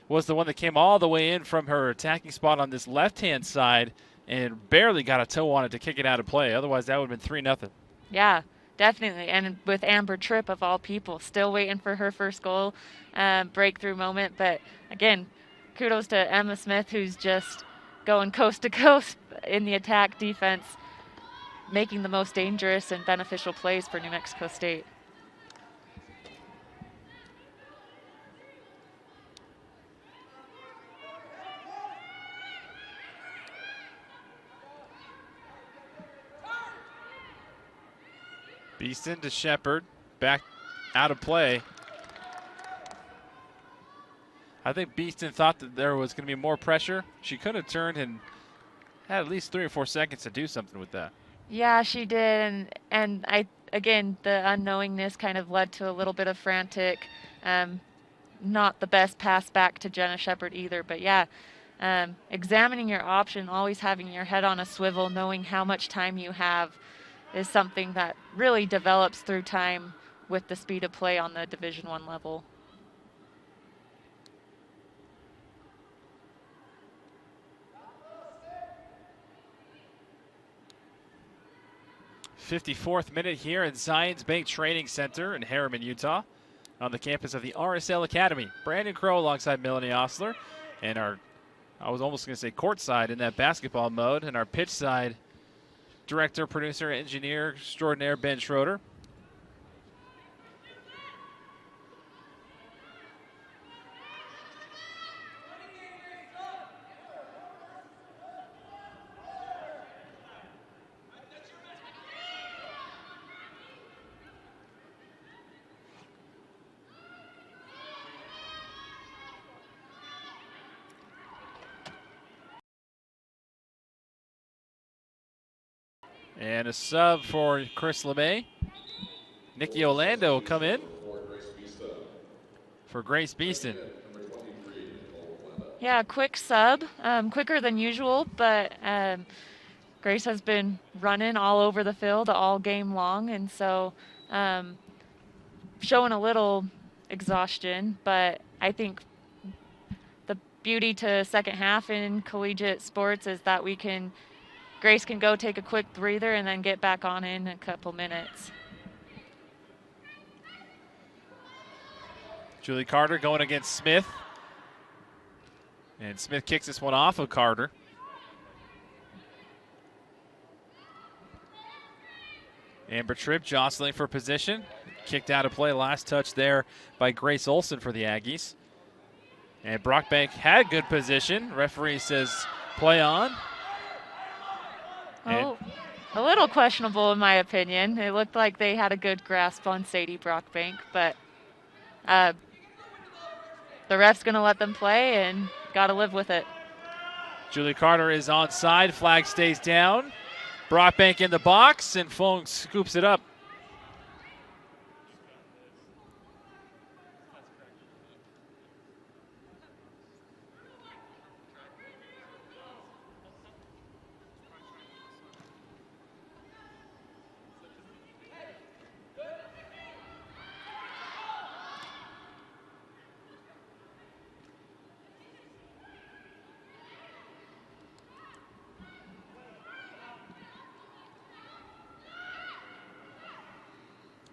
was the one that came all the way in from her attacking spot on this left-hand side and barely got a toe on it to kick it out of play. Otherwise, that would have been 3-0. Yeah, definitely. And with Amber Tripp, of all people, still waiting for her first goal breakthrough moment. But again, kudos to Emma Smith, who's just going coast to coast in the attack defense, making the most dangerous and beneficial plays for New Mexico State. Beeston to Shepard, back out of play. I think Beeston thought that there was going to be more pressure. She could have turned and had at least 3 or 4 seconds to do something with that. Yeah, she did, and again, the unknowingness kind of led to a little bit of frantic. Not the best pass back to Jenna Shepard either, but yeah, examining your option, always having your head on a swivel, knowing how much time you have is something that really develops through time with the speed of play on the Division I level. '54th minute here at Zions Bank Training Center in Harriman, Utah, on the campus of the RSL Academy. Brandon Crow alongside Melanie Osler, and I was almost going to say courtside in that basketball mode, and our pitch side director, producer, engineer extraordinaire Ben Schroeder. And a sub for Chris LeMay. Nikki Orlando will come in for Grace Beeston. Yeah, quick sub, quicker than usual, but Grace has been running all over the field all game long, and so showing a little exhaustion, but I think the beauty to second half in collegiate sports is that Grace can go take a quick breather and then get back on in a couple minutes. Julie Carter going against Smith. And Smith kicks this one off of Carter. Amber Tripp jostling for position. Kicked out of play. Last touch there by Grace Olson for the Aggies. And Brockbank had good position. Referee says play on. Oh, a little questionable in my opinion. It looked like they had a good grasp on Sadie Brockbank, but the ref's going to let them play and got to live with it. Julie Carter is onside. Flag stays down. Brockbank in the box, and Fong scoops it up.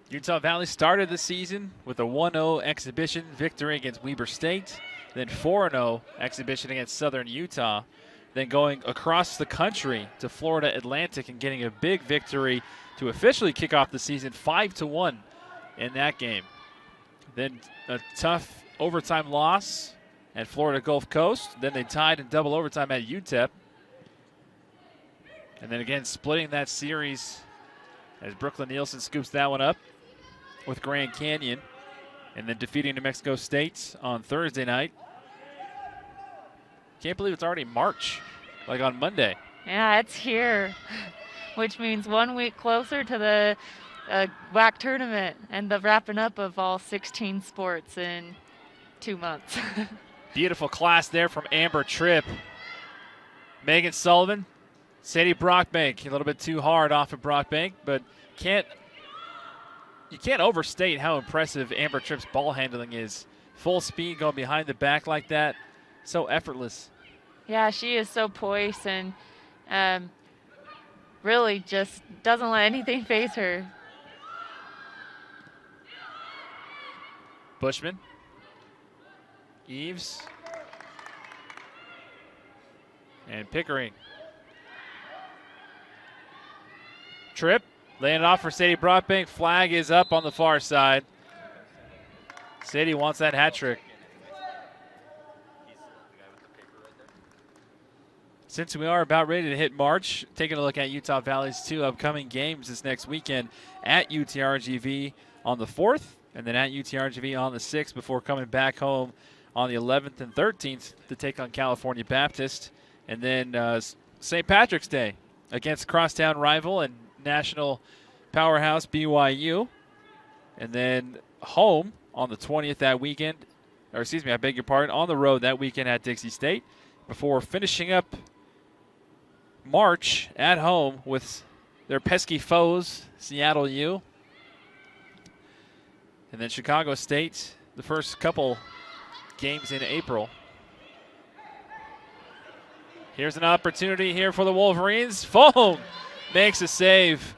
Utah Valley started the season with a 1-0 exhibition victory against Weber State, then 4-0 exhibition against Southern Utah, then going across the country to Florida Atlantic and getting a big victory to officially kick off the season 5-1 in that game. Then a tough overtime loss at Florida Gulf Coast. Then they tied in double overtime at UTEP. And then again splitting that series as Brooklyn Nielsen scoops that one up with Grand Canyon, and then defeating New Mexico State on Thursday night. Can't believe it's already March, like on Monday. Yeah, it's here, which means 1 week closer to the WAC tournament and the wrapping up of all 16 sports in 2 months. Beautiful class there from Amber Tripp. Megan Sullivan, Sadie Brockbank, a little bit too hard off of Brockbank, but you can't overstate how impressive Amber Tripp's ball handling is. Full speed going behind the back like that, so effortless. Yeah, she is so poised and really just doesn't let anything faze her. Bushman, Eves, and Pickering. Tripp laying it off for Sadie Brockbank. Flag is up on the far side. Sadie wants that hat trick. Since we are about ready to hit March, taking a look at Utah Valley's 2 upcoming games this next weekend at UTRGV on the 4th and then at UTRGV on the 6th before coming back home on the 11th and 13th to take on California Baptist. And then St. Patrick's Day against crosstown rival and national powerhouse BYU, and then home on the 20th that weekend, or excuse me, I beg your pardon, on the road that weekend at Dixie State, before finishing up March at home with their pesky foes, Seattle U, and then Chicago State, the first couple games in April. Here's an opportunity here for the Wolverines. Fong makes a save.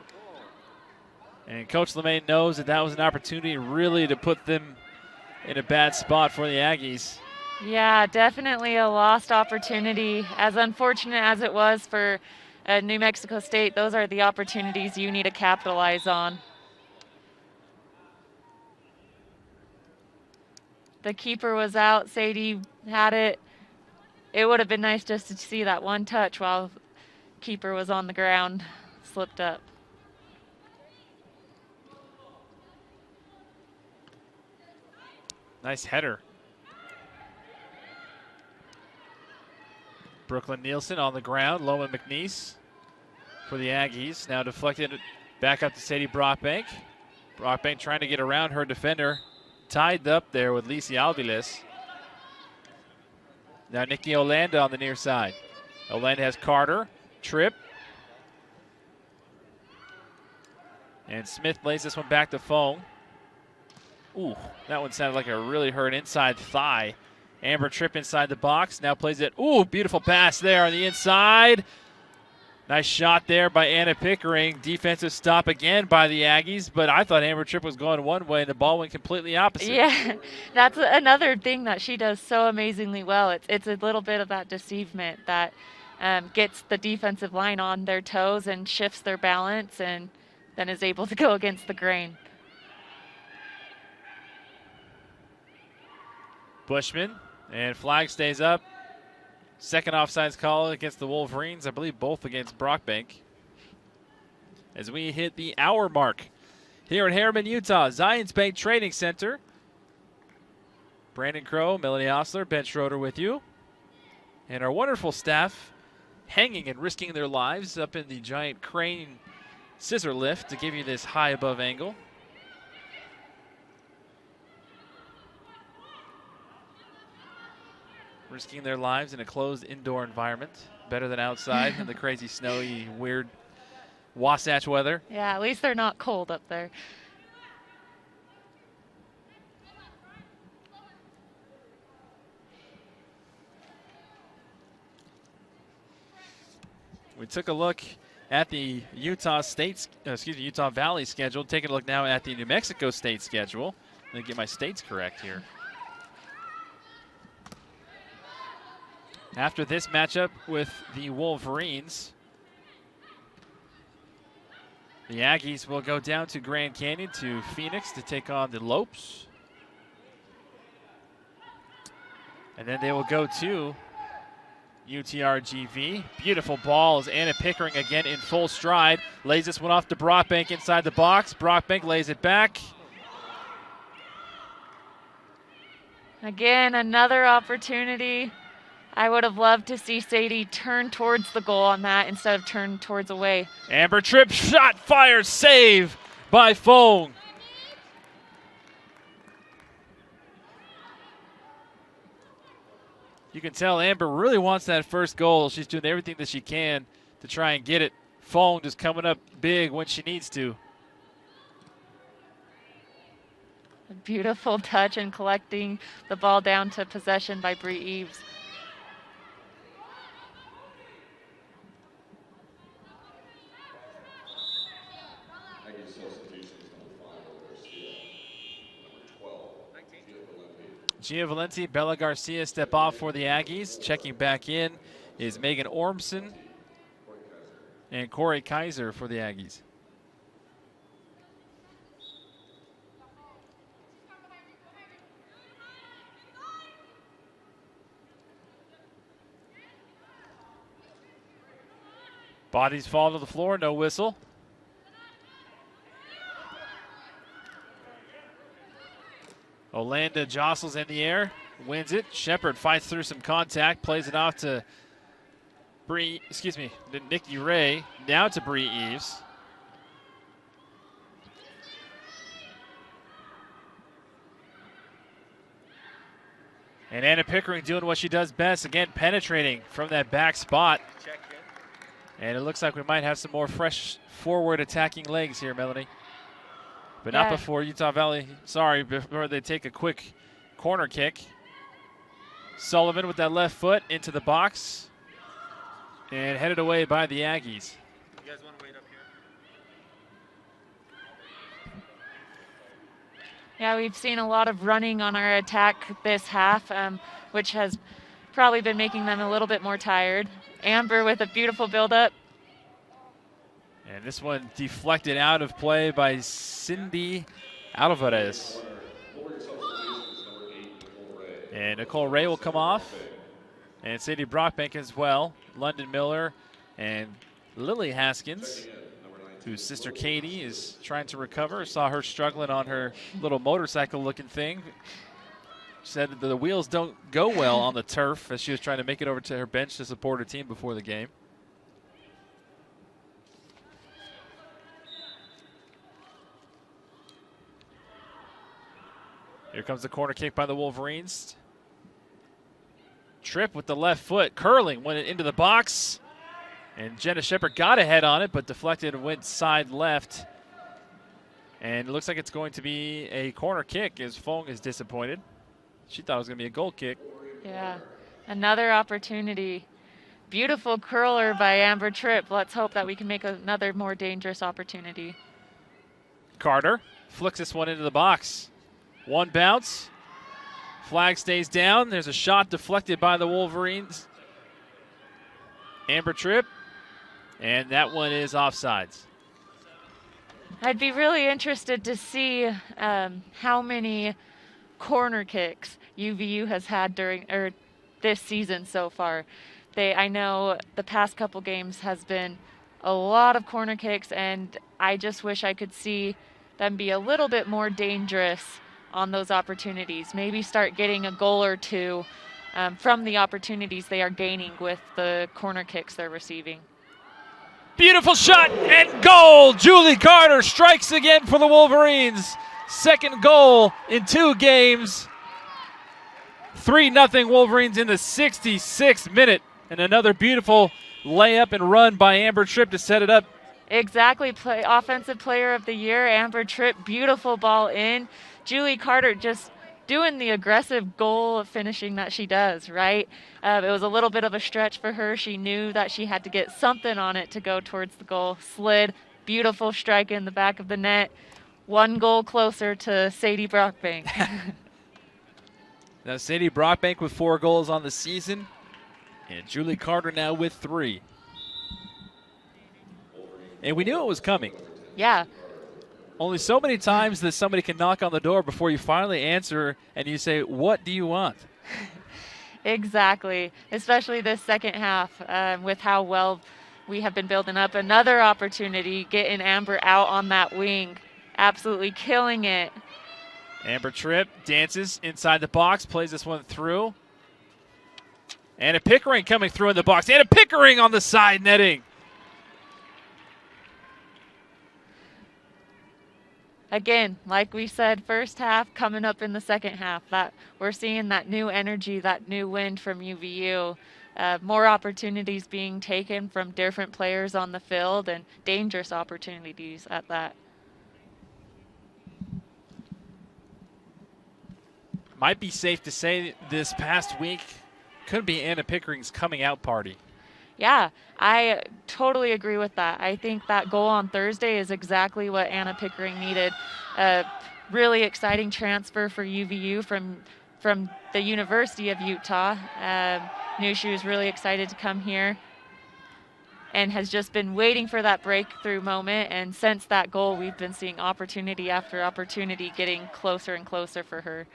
And Coach LeMay knows that that was an opportunity really to put them in a bad spot for the Aggies. Yeah, definitely a lost opportunity. As unfortunate as it was for New Mexico State, those are the opportunities you need to capitalize on. The keeper was out. Sadie had it. It would have been nice just to see that one touch while keeper was on the ground, slipped up. Nice header. Brooklyn Nielsen on the ground. Loma McNeese for the Aggies. Now deflected back up to Sadie Brockbank. Brockbank trying to get around her defender. Tied up there with Lisi Alviles. Now Nikki Olanda on the near side. Olanda has Carter. Tripp. And Smith lays this one back to Fong. Ooh, that one sounded like a really hurt inside thigh. Amber Tripp inside the box. Now plays it. Ooh, beautiful pass there on the inside. Nice shot there by Anna Pickering. Defensive stop again by the Aggies, but I thought Amber Tripp was going one way and the ball went completely opposite. Yeah, that's another thing that she does so amazingly well. It's a little bit of that deceivement that gets the defensive line on their toes and shifts their balance and then is able to go against the grain. Bushman And flag stays up. Second offsides call against the Wolverines. I believe both against Brockbank. As we hit the hour mark here in Harriman, Utah, Zions Bank Training Center. Brandon Crow, Melanie Osler, Ben Schroeder with you. And our wonderful staff hanging and risking their lives up in the giant crane scissor lift to give you this high above angle. Risking their lives in a closed indoor environment. Better than outside in the crazy snowy, weird Wasatch weather. Yeah, at least they're not cold up there. We took a look at the Utah Valley schedule. Taking a look now at the New Mexico State schedule. Let me get my states correct here. After this matchup with the Wolverines, the Aggies will go down to Grand Canyon to Phoenix to take on the Lopes. And then they will go to UTRGV. Beautiful ball as Anna Pickering again in full stride. Lays this one off to Brockbank inside the box. Brockbank lays it back. Again, another opportunity. I would have loved to see Sadie turn towards the goal on that instead of turn towards away. Amber Tripp, shot, fire, save by Fong. You can tell Amber really wants that first goal. She's doing everything that she can to try and get it. Fong just coming up big when she needs to. A beautiful touch and collecting the ball down to possession by Bree Eves. Gia Valenti, Bella Garcia step off for the Aggies. Checking back in is Megan Ormson and Corey Kaiser for the Aggies. Bodies fall to the floor, no whistle. Olanda jostles in the air, wins it. Shepard fights through some contact, plays it off to Nikki Ray, now to Bree Eves. And Anna Pickering doing what she does best, again penetrating from that back spot. And it looks like we might have some more fresh forward attacking legs here, Melanie. But not before Utah Valley, before they take a quick corner kick. Sullivan with that left foot into the box and headed away by the Aggies. You guys want to wait up here? Yeah, we've seen a lot of running on our attack this half, which has probably been making them a little bit more tired. Amber with a beautiful build-up. And this one deflected out of play by Cindy Alvarez. And Nicole Ray will come off. And Sadie Brockbank as well. London Miller and Lily Haskins, whose sister Katie is trying to recover. Saw her struggling on her little motorcycle-looking thing. Said that the wheels don't go well on the turf as she was trying to make it over to her bench to support her team before the game. Here comes the corner kick by the Wolverines. Tripp with the left foot, curling, went into the box. And Jenna Shepard got ahead on it, but deflected and went side left. And it looks like it's going to be a corner kick as Fong is disappointed. She thought it was going to be a goal kick. Yeah, another opportunity. Beautiful curler by Amber Tripp. Let's hope that we can make another more dangerous opportunity. Carter flicks this one into the box. One bounce. Flag stays down. There's a shot deflected by the Wolverines. Amber Tripp. And that one is offsides. I'd be really interested to see how many corner kicks UVU has had during this season so far. I know the past couple games has been a lot of corner kicks, and I just wish I could see them be a little bit more dangerous on those opportunities. Maybe start getting a goal or two from the opportunities they are gaining with the corner kicks they're receiving. Beautiful shot and goal. Julie Carter strikes again for the Wolverines. Second goal in 2 games. 3-0 Wolverines in the 66th minute. And another beautiful layup and run by Amber Tripp to set it up. Exactly. Offensive Player of the Year, Amber Tripp. Beautiful ball in. Julie Carter just doing the aggressive goal finishing that she does, right? It was a little bit of a stretch for her. She knew that she had to get something on it to go towards the goal. Slid. Beautiful strike in the back of the net. 1 goal closer to Sadie Brockbank. Now Sadie Brockbank with 4 goals on the season. And Julie Carter now with 3. And we knew it was coming. Yeah. Only so many times that somebody can knock on the door before you finally answer and you say, what do you want? Exactly. Especially this second half with how well we have been building up. Another opportunity, getting Amber out on that wing. Absolutely killing it. Amber Tripp dances inside the box, plays this one through. Anna Pickering coming through in the box. Anna Pickering on the side netting. Again, like we said, first half coming up in the second half. That we're seeing that new energy, that new wind from UVU. More opportunities being taken from different players on the field, and dangerous opportunities at that. Might be safe to say this past week could be Anna Pickering's coming out party. Yeah, I totally agree with that. I think that goal on Thursday is exactly what Anna Pickering needed. A really exciting transfer for UVU from the University of Utah. Knew she was really excited to come here and has just been waiting for that breakthrough moment. And since that goal, we've been seeing opportunity after opportunity getting closer and closer for her.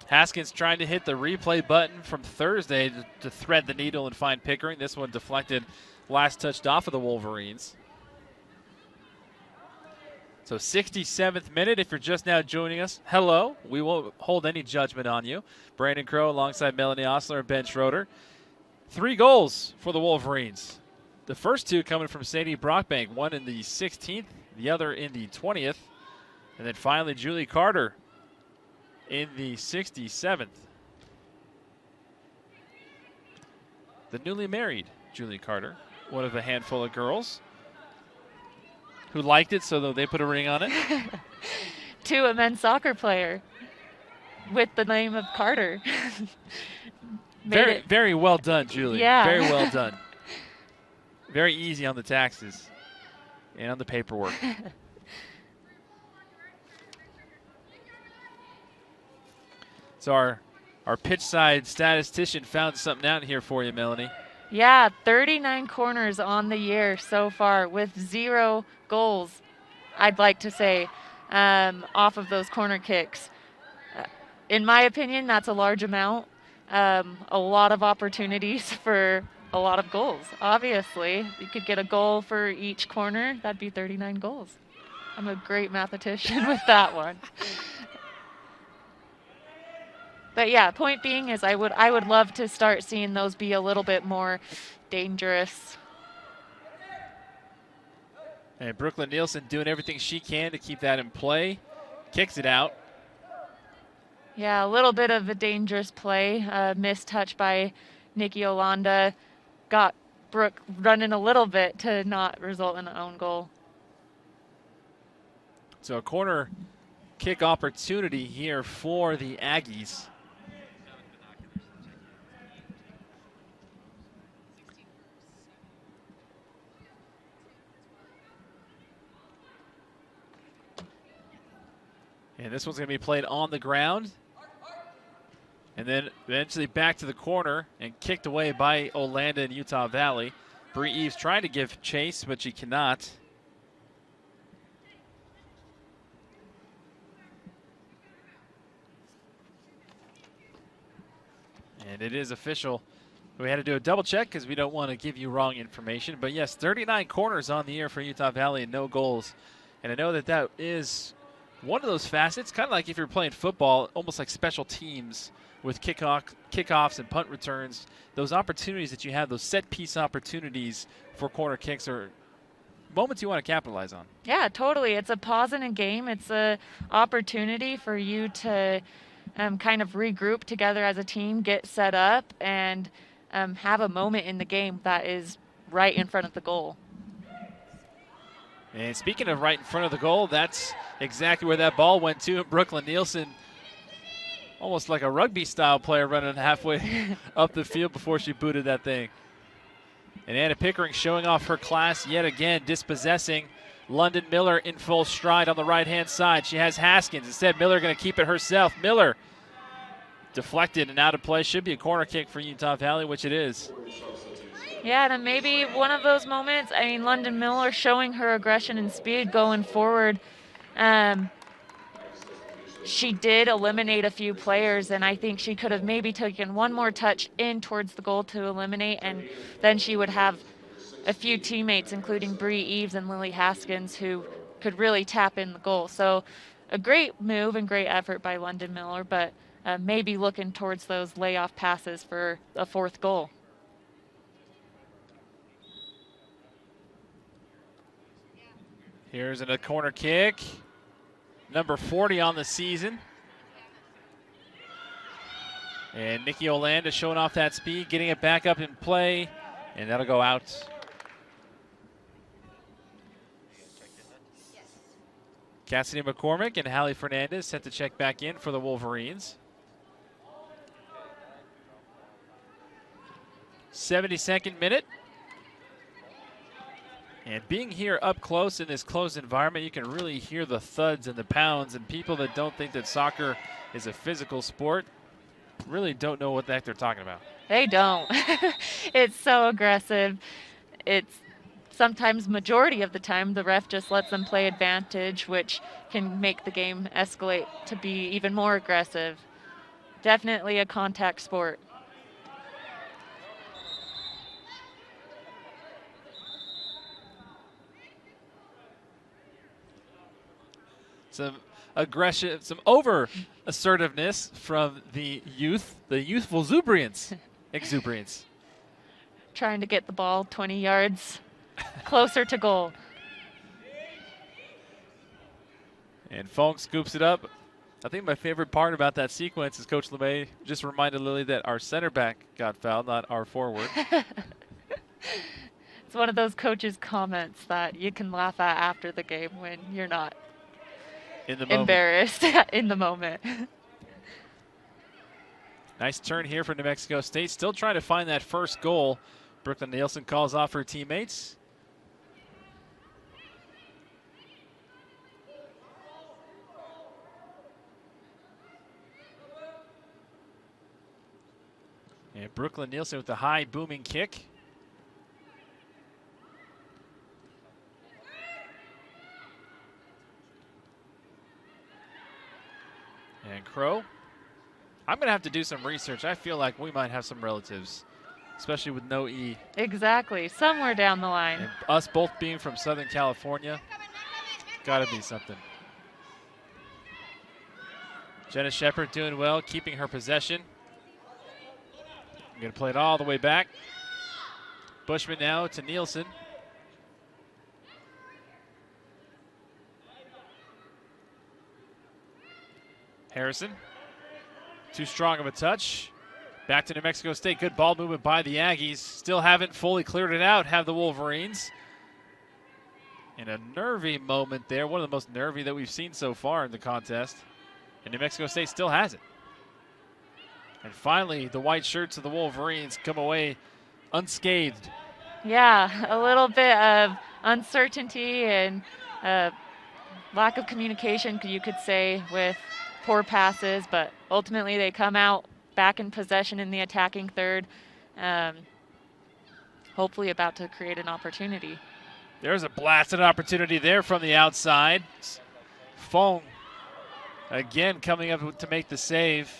Haskins trying to hit the replay button from Thursday to thread the needle and find Pickering. This one deflected, last touched off of the Wolverines. So 67th minute, if you're just now joining us, hello. We won't hold any judgment on you. Brandon Crow alongside Melanie Osler and Ben Schroeder. 3 goals for the Wolverines. The first 2 coming from Sadie Brockbank, one in the 16th, the other in the 20th. And then finally Julie Carter in the 67th. The newly married Julie Carter, one of a handful of girls who liked it, so they put a ring on it. To a men's soccer player with the name of Carter. Very well done, Julie. Yeah. Very well done. Very easy on the taxes and on the paperwork. So our pitch side statistician found something out here for you, Melanie. Yeah, 39 corners on the year so far with 0 goals, I'd like to say, off of those corner kicks. In my opinion, that's a large amount. A lot of opportunities for a lot of goals. Obviously, you could get a goal for each corner. That'd be 39 goals. I'm a great mathematician with that one. But yeah, point being is I would love to start seeing those be a little bit more dangerous. And Brooklyn Nielsen doing everything she can to keep that in play. Kicks it out. Yeah, a little bit of a dangerous play. Missed touch by Nikki Olanda. Got Brooke running a little bit to not result in an own goal. So a corner kick opportunity here for the Aggies. And this one's going to be played on the ground. And then eventually back to the corner and kicked away by Olanda in Utah Valley. Bree Eves trying to give chase, but she cannot. And it is official. We had to do a double check because we don't want to give you wrong information. But yes, 39 corners on the year for Utah Valley and no goals. And I know that that is one of those facets, kind of like if you're playing football, almost like special teams with kickoffs and punt returns. Those opportunities that you have, those set piece opportunities for corner kicks are moments you want to capitalize on. Yeah, totally. It's a pause in a game. It's a opportunity for you to kind of regroup together as a team, get set up, and have a moment in the game that is right in front of the goal. And speaking of right in front of the goal, that's exactly where that ball went to. Brooklyn Nielsen, almost like a rugby-style player, running halfway up the field before she booted that thing. And Anna Pickering showing off her class yet again, dispossessing London Miller in full stride on the right-hand side. She has Haskins. Instead, Miller going to keep it herself. Miller deflected and out of play. Should be a corner kick for Utah Valley, which it is. Yeah, and maybe one of those moments, I mean, London Miller showing her aggression and speed going forward. She did eliminate a few players, and I think she could have maybe taken one more touch in towards the goal to eliminate, and then she would have a few teammates, including Bree Eves and Lily Haskins, who could really tap in the goal. So a great move and great effort by London Miller, but maybe looking towards those layoff passes for a fourth goal. Here's a corner kick. Number 40 on the season. And Nikki Olanda showing off that speed, getting it back up in play, and that'll go out. Cassidy McCormick and Hallie Fernandez set to check back in for the Wolverines. 72nd minute. And being here up close in this closed environment, you can really hear the thuds and the pounds, and people that don't think that soccer is a physical sport really don't know what the heck they're talking about. They don't. It's so aggressive. It's sometimes, majority of the time, the ref just lets them play advantage, which can make the game escalate to be even more aggressive. Definitely a contact sport. Some aggression, some over assertiveness from the youth, the youthful exuberance. Trying to get the ball 20 yards closer to goal. And Fong scoops it up. I think my favorite part about that sequence is Coach LeMay just reminded Lily that our center back got fouled, not our forward. It's one of those coaches' comments that you can laugh at after the game when you're not embarrassed in the moment. Nice turn here for New Mexico State. Still trying to find that first goal. Brooklyn Nielsen calls off her teammates. And Brooklyn Nielsen with the high booming kick. And Crow, I'm going to have to do some research. I feel like we might have some relatives, especially with no E. Exactly, somewhere down the line. And us both being from Southern California, got to be something. Jenna Shepard doing well, keeping her possession. Going to play it all the way back. Bushman now to Nielsen. Harrison, too strong of a touch. Back to New Mexico State. Good ball movement by the Aggies. Still haven't fully cleared it out, have the Wolverines. And a nervy moment there. One of the most nervy that we've seen so far in the contest. And New Mexico State still has it. And finally, the white shirts of the Wolverines come away unscathed. Yeah, a little bit of uncertainty and lack of communication, you could say, with poor passes, but ultimately they come out back in possession in the attacking third, hopefully about to create an opportunity. There's a blasted opportunity there from the outside. Fong again coming up to make the save.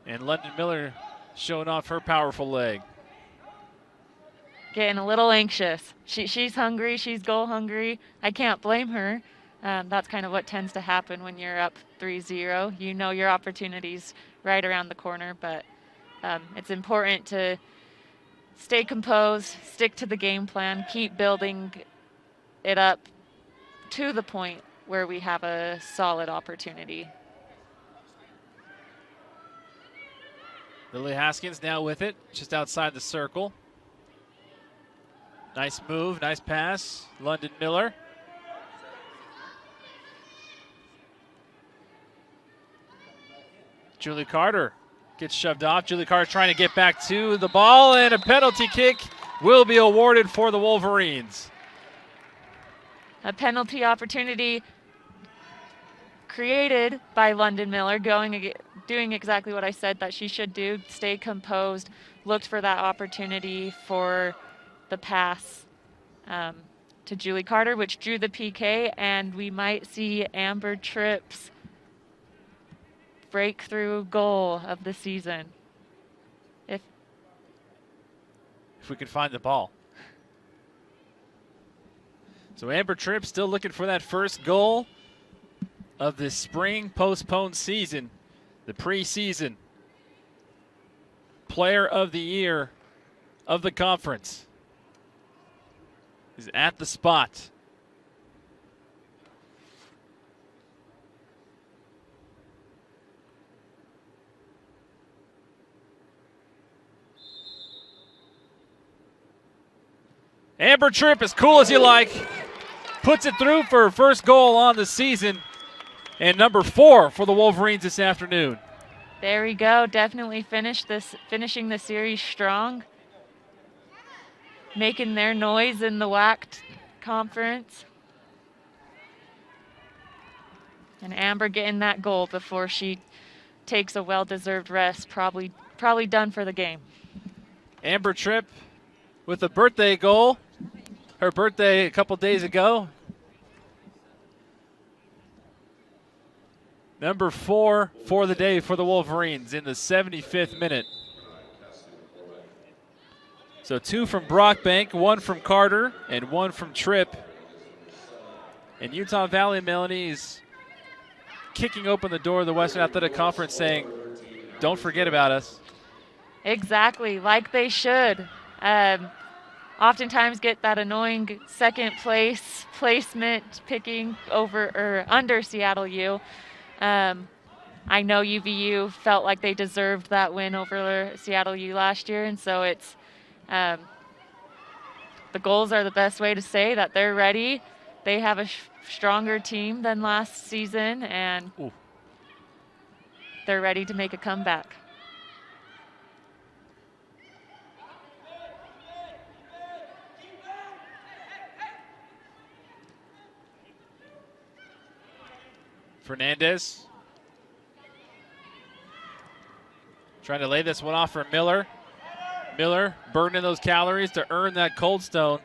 And London Miller showing off her powerful leg. Getting a little anxious. She's hungry. She's goal hungry. I can't blame her. That's kind of what tends to happen when you're up 3-0. You know your opportunities right around the corner, but it's important to stay composed, stick to the game plan, keep building it up to the point where we have a solid opportunity. Lily Haskins now with it, just outside the circle. Nice move, nice pass. London Miller. Julie Carter gets shoved off. Julie Carter trying to get back to the ball, and a penalty kick will be awarded for the Wolverines. A penalty opportunity created by London Miller, doing exactly what I said that she should do, stay composed, looked for that opportunity for the pass to Julie Carter, which drew the PK, and we might see Amber Tripp's breakthrough goal of the season. If we can find the ball. So Amber Tripp still looking for that first goal of the spring postponed season, the preseason player of the year of the conference is at the spot. Amber Tripp, as cool as you like, puts it through for her first goal on the season, and number 4 for the Wolverines this afternoon. There we go. Definitely finishing the series strong, making their noise in the WAC conference. And Amber getting that goal before she takes a well-deserved rest, probably done for the game. Amber Tripp with a birthday goal. Her birthday a couple days ago. Number 4 for the day for the Wolverines in the 75th minute. So 2 from Brockbank, 1 from Carter, and 1 from Tripp. And Utah Valley, Melanie, is kicking open the door of the Western Athletic Conference saying, don't forget about us. Exactly, like they should. Oftentimes get that annoying second place placement picking over or under Seattle U. I know UVU felt like they deserved that win over Seattle U last year, and so it's the goals are the best way to say that they're ready. They have a stronger team than last season, and they're ready to make a comeback. Fernandez trying to lay this one off for Miller. Miller burning those calories to earn that Cold Stone.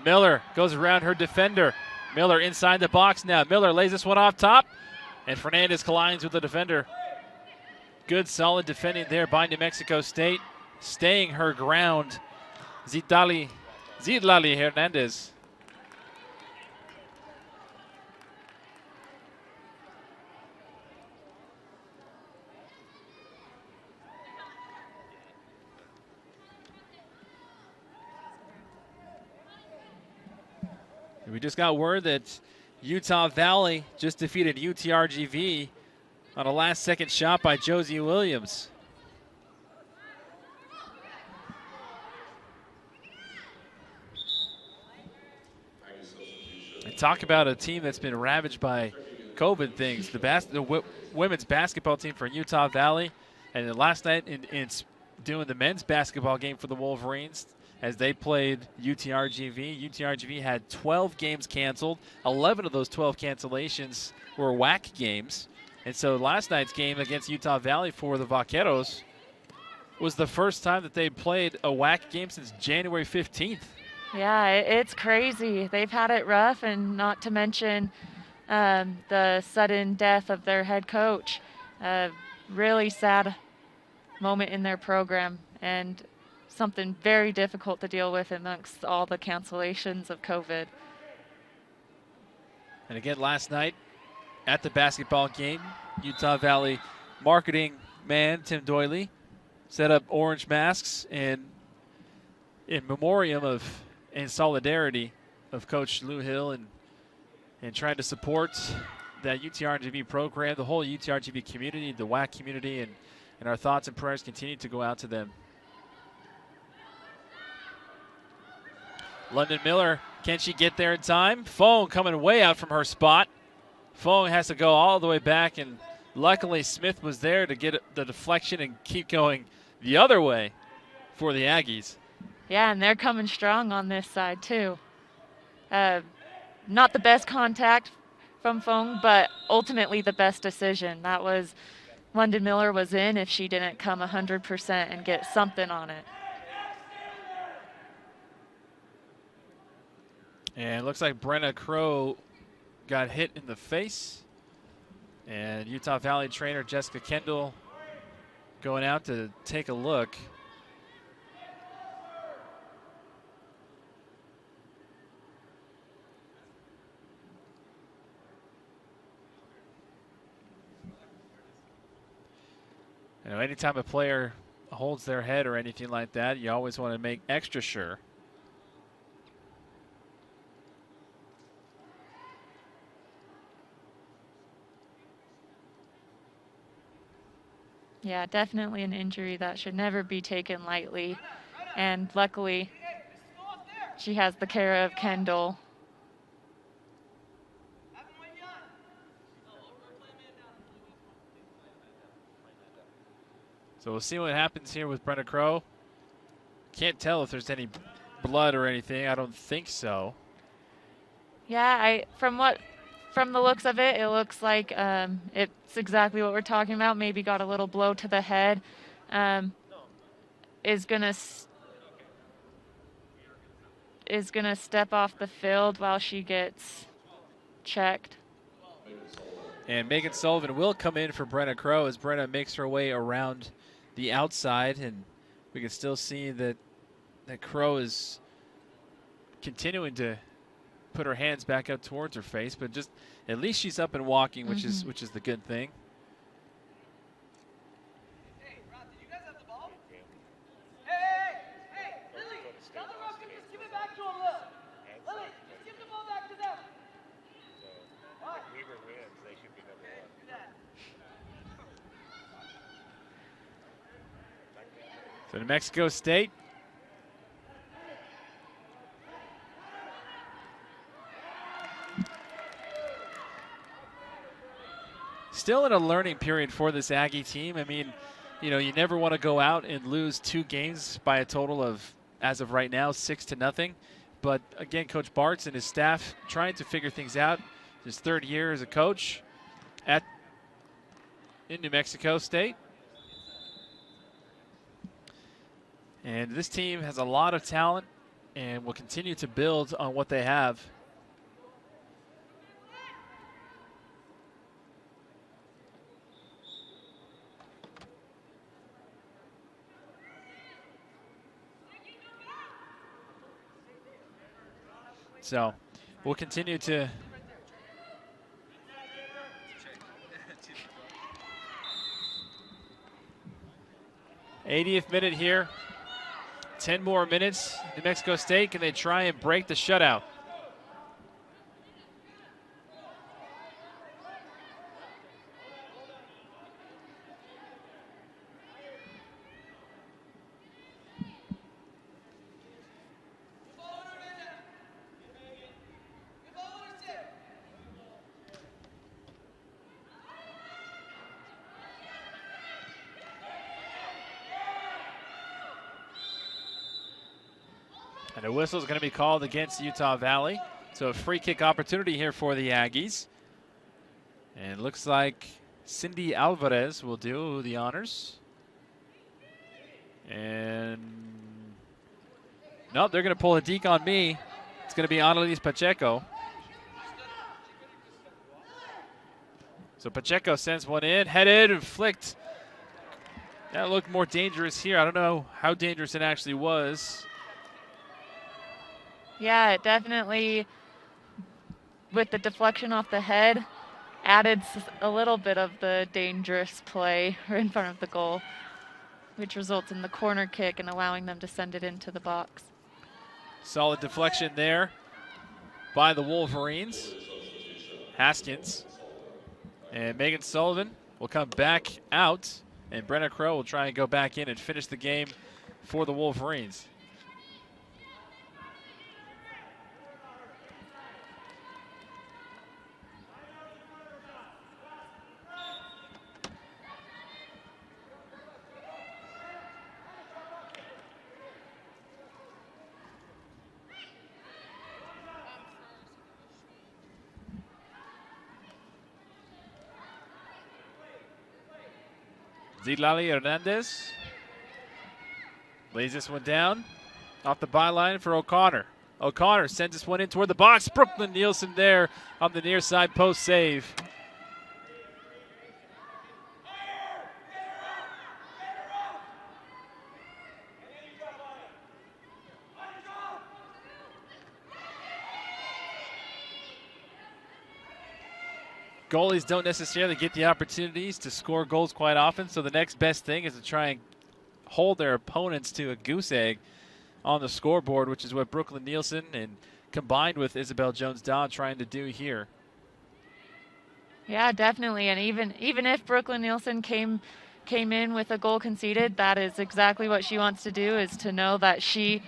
Miller goes around her defender. Miller inside the box now. Miller lays this one off top, and Fernandez collides with the defender. Good solid defending there by New Mexico State, staying her ground. Zidlali Hernandez. We just got word that Utah Valley just defeated UTRGV on a last-second shot by Josie Williams. And talk about a team that's been ravaged by COVID things. The women's basketball team for Utah Valley, and then last night in doing the men's basketball game for the Wolverines, as they played UTRGV. UTRGV had 12 games canceled. 11 of those 12 cancellations were WAC games. And so last night's game against Utah Valley for the Vaqueros was the first time that they played a WAC game since January 15th. Yeah, it's crazy. They've had it rough, and not to mention the sudden death of their head coach. Really sad moment in their program and something very difficult to deal with amongst all the cancellations of COVID. And again, last night at the basketball game, Utah Valley marketing man Tim Doyley set up orange masks and in memoriam of and solidarity of Coach Lou Hill and trying to support that UTRGV program, the whole UTRGV community, the WAC community, and our thoughts and prayers continue to go out to them. London Miller, can she get there in time? Fong coming way out from her spot. Fong has to go all the way back, and luckily Smith was there to get the deflection and keep going the other way for the Aggies. Yeah, and they're coming strong on this side too. Not the best contact from Fong, but ultimately the best decision. That was, London Miller was in if she didn't come 100% and get something on it. And it looks like Brenna Crow got hit in the face. And Utah Valley trainer Jessica Kendall going out to take a look. You know, anytime a player holds their head or anything like that, you always want to make extra sure. Yeah, definitely an injury that should never be taken lightly. And luckily, she has the care of Kendall. So we'll see what happens here with Brenna Crow. Can't tell if there's any blood or anything. I don't think so. Yeah, from the looks of it, it looks like it's exactly what we're talking about. Maybe got a little blow to the head. Is gonna step off the field while she gets checked. And Megan Sullivan will come in for Brenna Crow as Brenna makes her way around the outside, and we can still see that Crow is continuing to put her hands back up towards her face, but just at least she's up and walking, which is the good thing. Hey, Rob, did you guys have the ball? Hey, Lily, tell the ref to just give it back to him, Lily. Lily, just give the ball back to them. What? Weaver wins, they should be number one. Do that. So New Mexico State still in a learning period for this Aggie team. I mean, you know, you never want to go out and lose 2 games by a total of, as of right now, 6-0. But again, Coach Bartz and his staff trying to figure things out. His 3rd year as a coach in New Mexico State. And this team has a lot of talent and will continue to build on what they have. So we'll continue to '80th minute here. 10 more minutes. New Mexico State, can they try and break the shutout? And a whistle is going to be called against Utah Valley. So a free kick opportunity here for the Aggies. And it looks like Cindy Alvarez will do the honors. And nope, they're going to pull a deke on me. It's going to be Annalise Pacheco. So Pacheco sends one in, headed and flicked That looked more dangerous here. I don't know how dangerous it actually was. Yeah, it definitely, with the deflection off the head, added a little bit of the dangerous play right in front of the goal, which results in the corner kick and allowing them to send it into the box. Solid deflection there by the Wolverines. Haskins and Megan Sullivan will come back out, and Brenna Crow will try and go back in and finish the game for the Wolverines. Zidlali Hernandez lays this one down off the byline for O'Connor. O'Connor sends this one in toward the box. Brooklyn Nielsen there on the near side post save. Goalies don't necessarily get the opportunities to score goals quite often, so the next best thing is to try and hold their opponents to a goose egg on the scoreboard, which is what Brooklyn Nielsen and combined with Isabel Jones-Dodd trying to do here. Yeah, definitely. And even if Brooklyn Nielsen came in with a goal conceded, that is exactly what she wants to do, is to know that she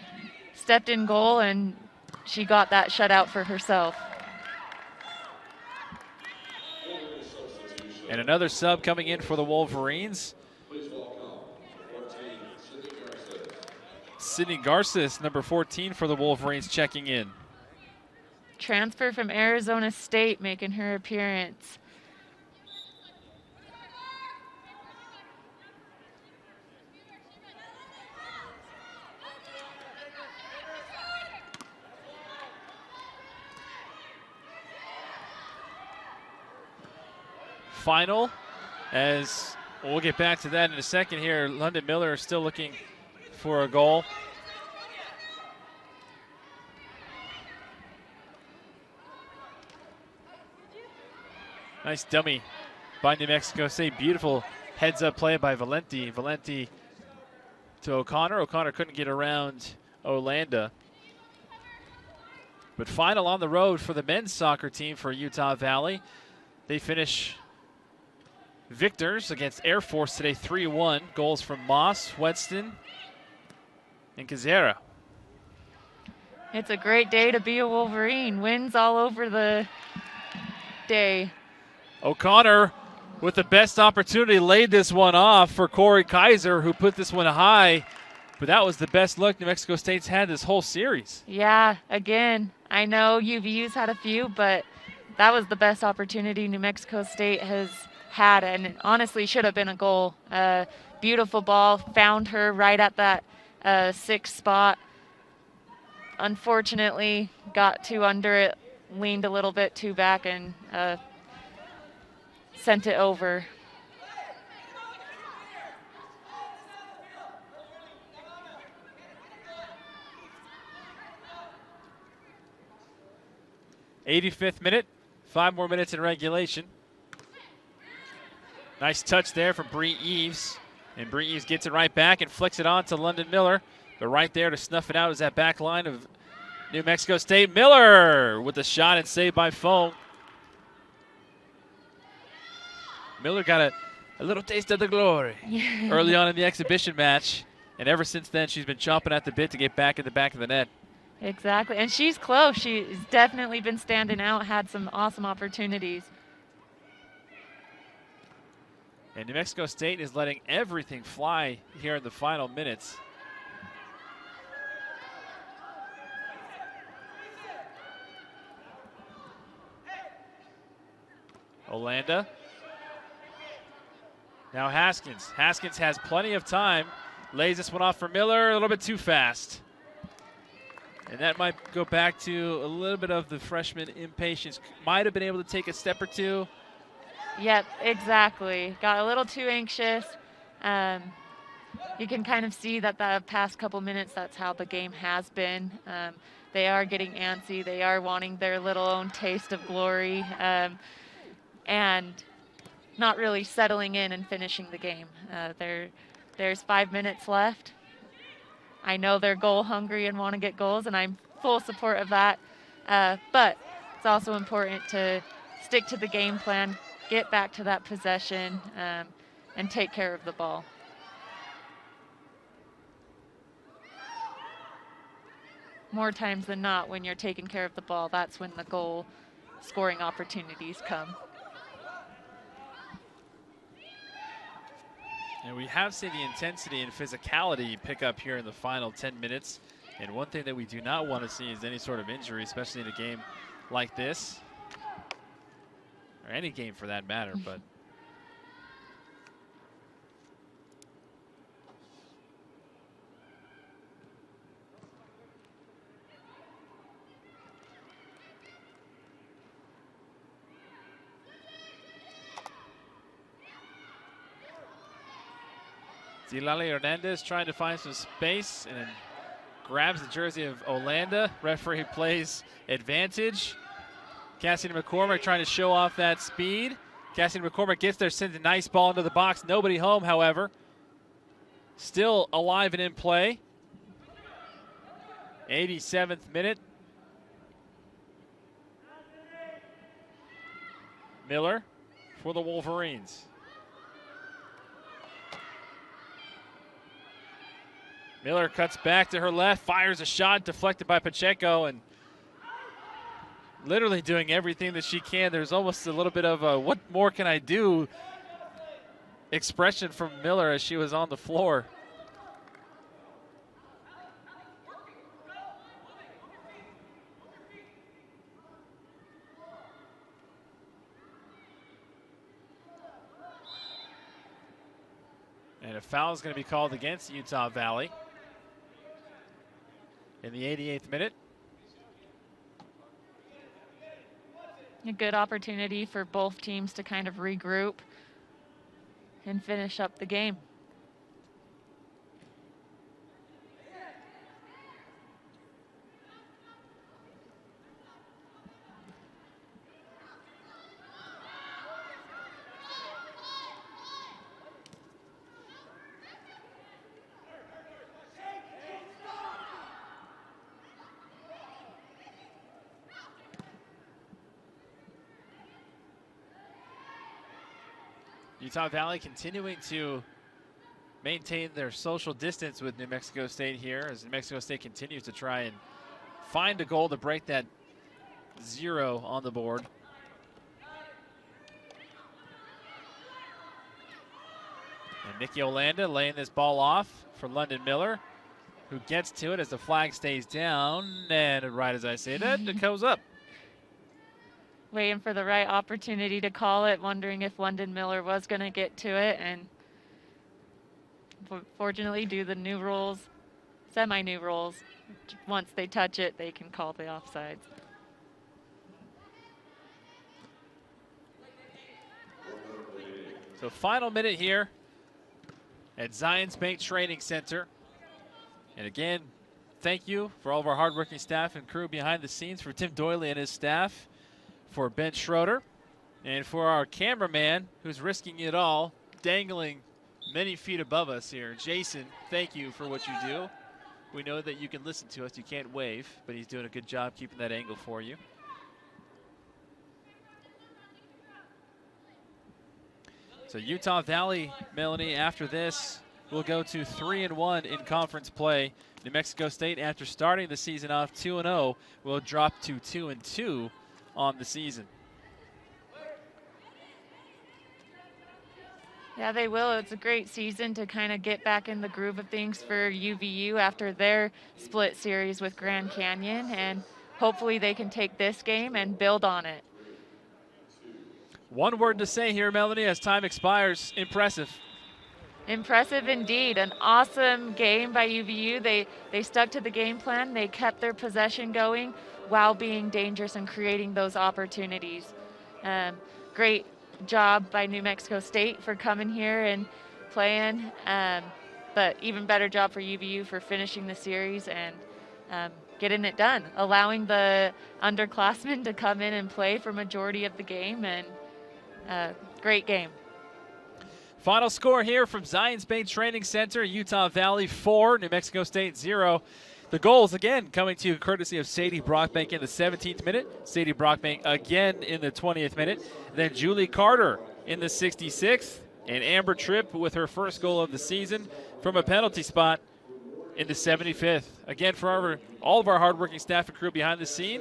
stepped in goal and she got that shutout for herself. And another sub coming in for the Wolverines. Sydney Garces, number 14 for the Wolverines, checking in. Transfer from Arizona State making her appearance. Final, as we'll get back to that in a second here. London Miller still looking for a goal. Nice dummy by New Mexico State. Beautiful heads-up play by Valenti. Valenti to O'Connor. O'Connor couldn't get around Olanda. But final on the road for the men's soccer team for Utah Valley. They finish victors against Air Force today, 3-1. Goals from Moss, Weston, and Kazera. It's a great day to be a Wolverine. Wins all over the day. O'Connor with the best opportunity laid this one off for Corey Kaiser, who put this one high, but that was the best look New Mexico State's had this whole series. Yeah, again, I know UVU's had a few, but that was the best opportunity New Mexico State has had, and it honestly should have been a goal. Beautiful ball, found her right at that 6th spot. Unfortunately, got too under it, leaned a little bit too back, and sent it over. '85th minute, 5 more minutes in regulation. Nice touch there from Bree Eves. And Bree Eves gets it right back and flicks it on to London Miller. But right there to snuff it out is that back line of New Mexico State. Miller with the shot and saved by Fong. Miller got a little taste of the glory early on in the exhibition match. And ever since then, she's been chomping at the bit to get back in the back of the net. Exactly. And she's close. She's definitely been standing out, had some awesome opportunities. And New Mexico State is letting everything fly here in the final minutes. Olanda. Now Haskins. Haskins has plenty of time. Lays this one off for Miller, a little bit too fast. And that might go back to a little bit of the freshman impatience. Might have been able to take a step or two. Yep, exactly. Got a little too anxious. you can kind of see that the past couple minutes, that's how the game has been. They are getting antsy. They are wanting their little own taste of glory, and not really settling in and finishing the game. There's 5 minutes left. I know they're goal hungry and want to get goals, and I'm full support of that. But it's also important to stick to the game plan, get back to that possession, and take care of the ball. More times than not, when you're taking care of the ball, that's when the goal scoring opportunities come. And we have seen the intensity and physicality pick up here in the final 10 minutes. And one thing that we do not want to see is any sort of injury, especially in a game like this, or any game for that matter. But Zilali Hernandez trying to find some space and then grabs the jersey of Olanda. Referee plays advantage. Cassidy McCormick trying to show off that speed. Cassidy McCormick gets there, sends a nice ball into the box. Nobody home, however. Still alive and in play. 87th minute. Miller for the Wolverines. Miller cuts back to her left, fires a shot, deflected by Pacheco, and literally doing everything that she can. There's almost a little bit of a what more can I do expression from Miller as she was on the floor. And a foul is going to be called against Utah Valley in the 88th minute. A good opportunity for both teams to kind of regroup and finish up the game. Utah Valley continuing to maintain their social distance with New Mexico State here as New Mexico State continues to try and find a goal to break that 0 on the board. And Nikki Olanda laying this ball off for London Miller, who gets to it as the flag stays down. And right as I say that, it goes up. Waiting for the right opportunity to call it, wondering if London Miller was going to get to it, and fortunately, due to the new rules, semi-new rules, once they touch it, they can call the offsides. So final minute here at Zions Bank Training Center. And again, thank you for all of our hardworking staff and crew behind the scenes, for Tim Doyley and his staff, for Ben Schroeder, and for our cameraman who's risking it all, dangling many feet above us here. Jason, thank you for what you do. We know that you can listen to us. You can't wave, but he's doing a good job keeping that angle for you. So Utah Valley, Melanie, after this, will go to 3-1 in conference play. New Mexico State, after starting the season off 2-0, will drop to 2-2 on the season. Yeah, they will. It's a great season to kind of get back in the groove of things for UVU after their split series with Grand Canyon, and hopefully they can take this game and build on it. One word to say here, Melanie, as time expires. Impressive. Impressive indeed. An awesome game by UVU. They stuck to the game plan. They kept their possession going while being dangerous and creating those opportunities. Great job by New Mexico State for coming here and playing. but even better job for UVU for finishing the series and getting it done, allowing the underclassmen to come in and play for majority of the game, and great game. Final score here from Zions Bay Training Center, Utah Valley 4, New Mexico State 0. The goals, again, coming to you courtesy of Sadie Brockbank in the 17th minute, Sadie Brockbank again in the 20th minute, then Julie Carter in the 66th, and Amber Tripp with her first goal of the season from a penalty spot in the 75th. Again, for all of our hardworking staff and crew behind the scenes,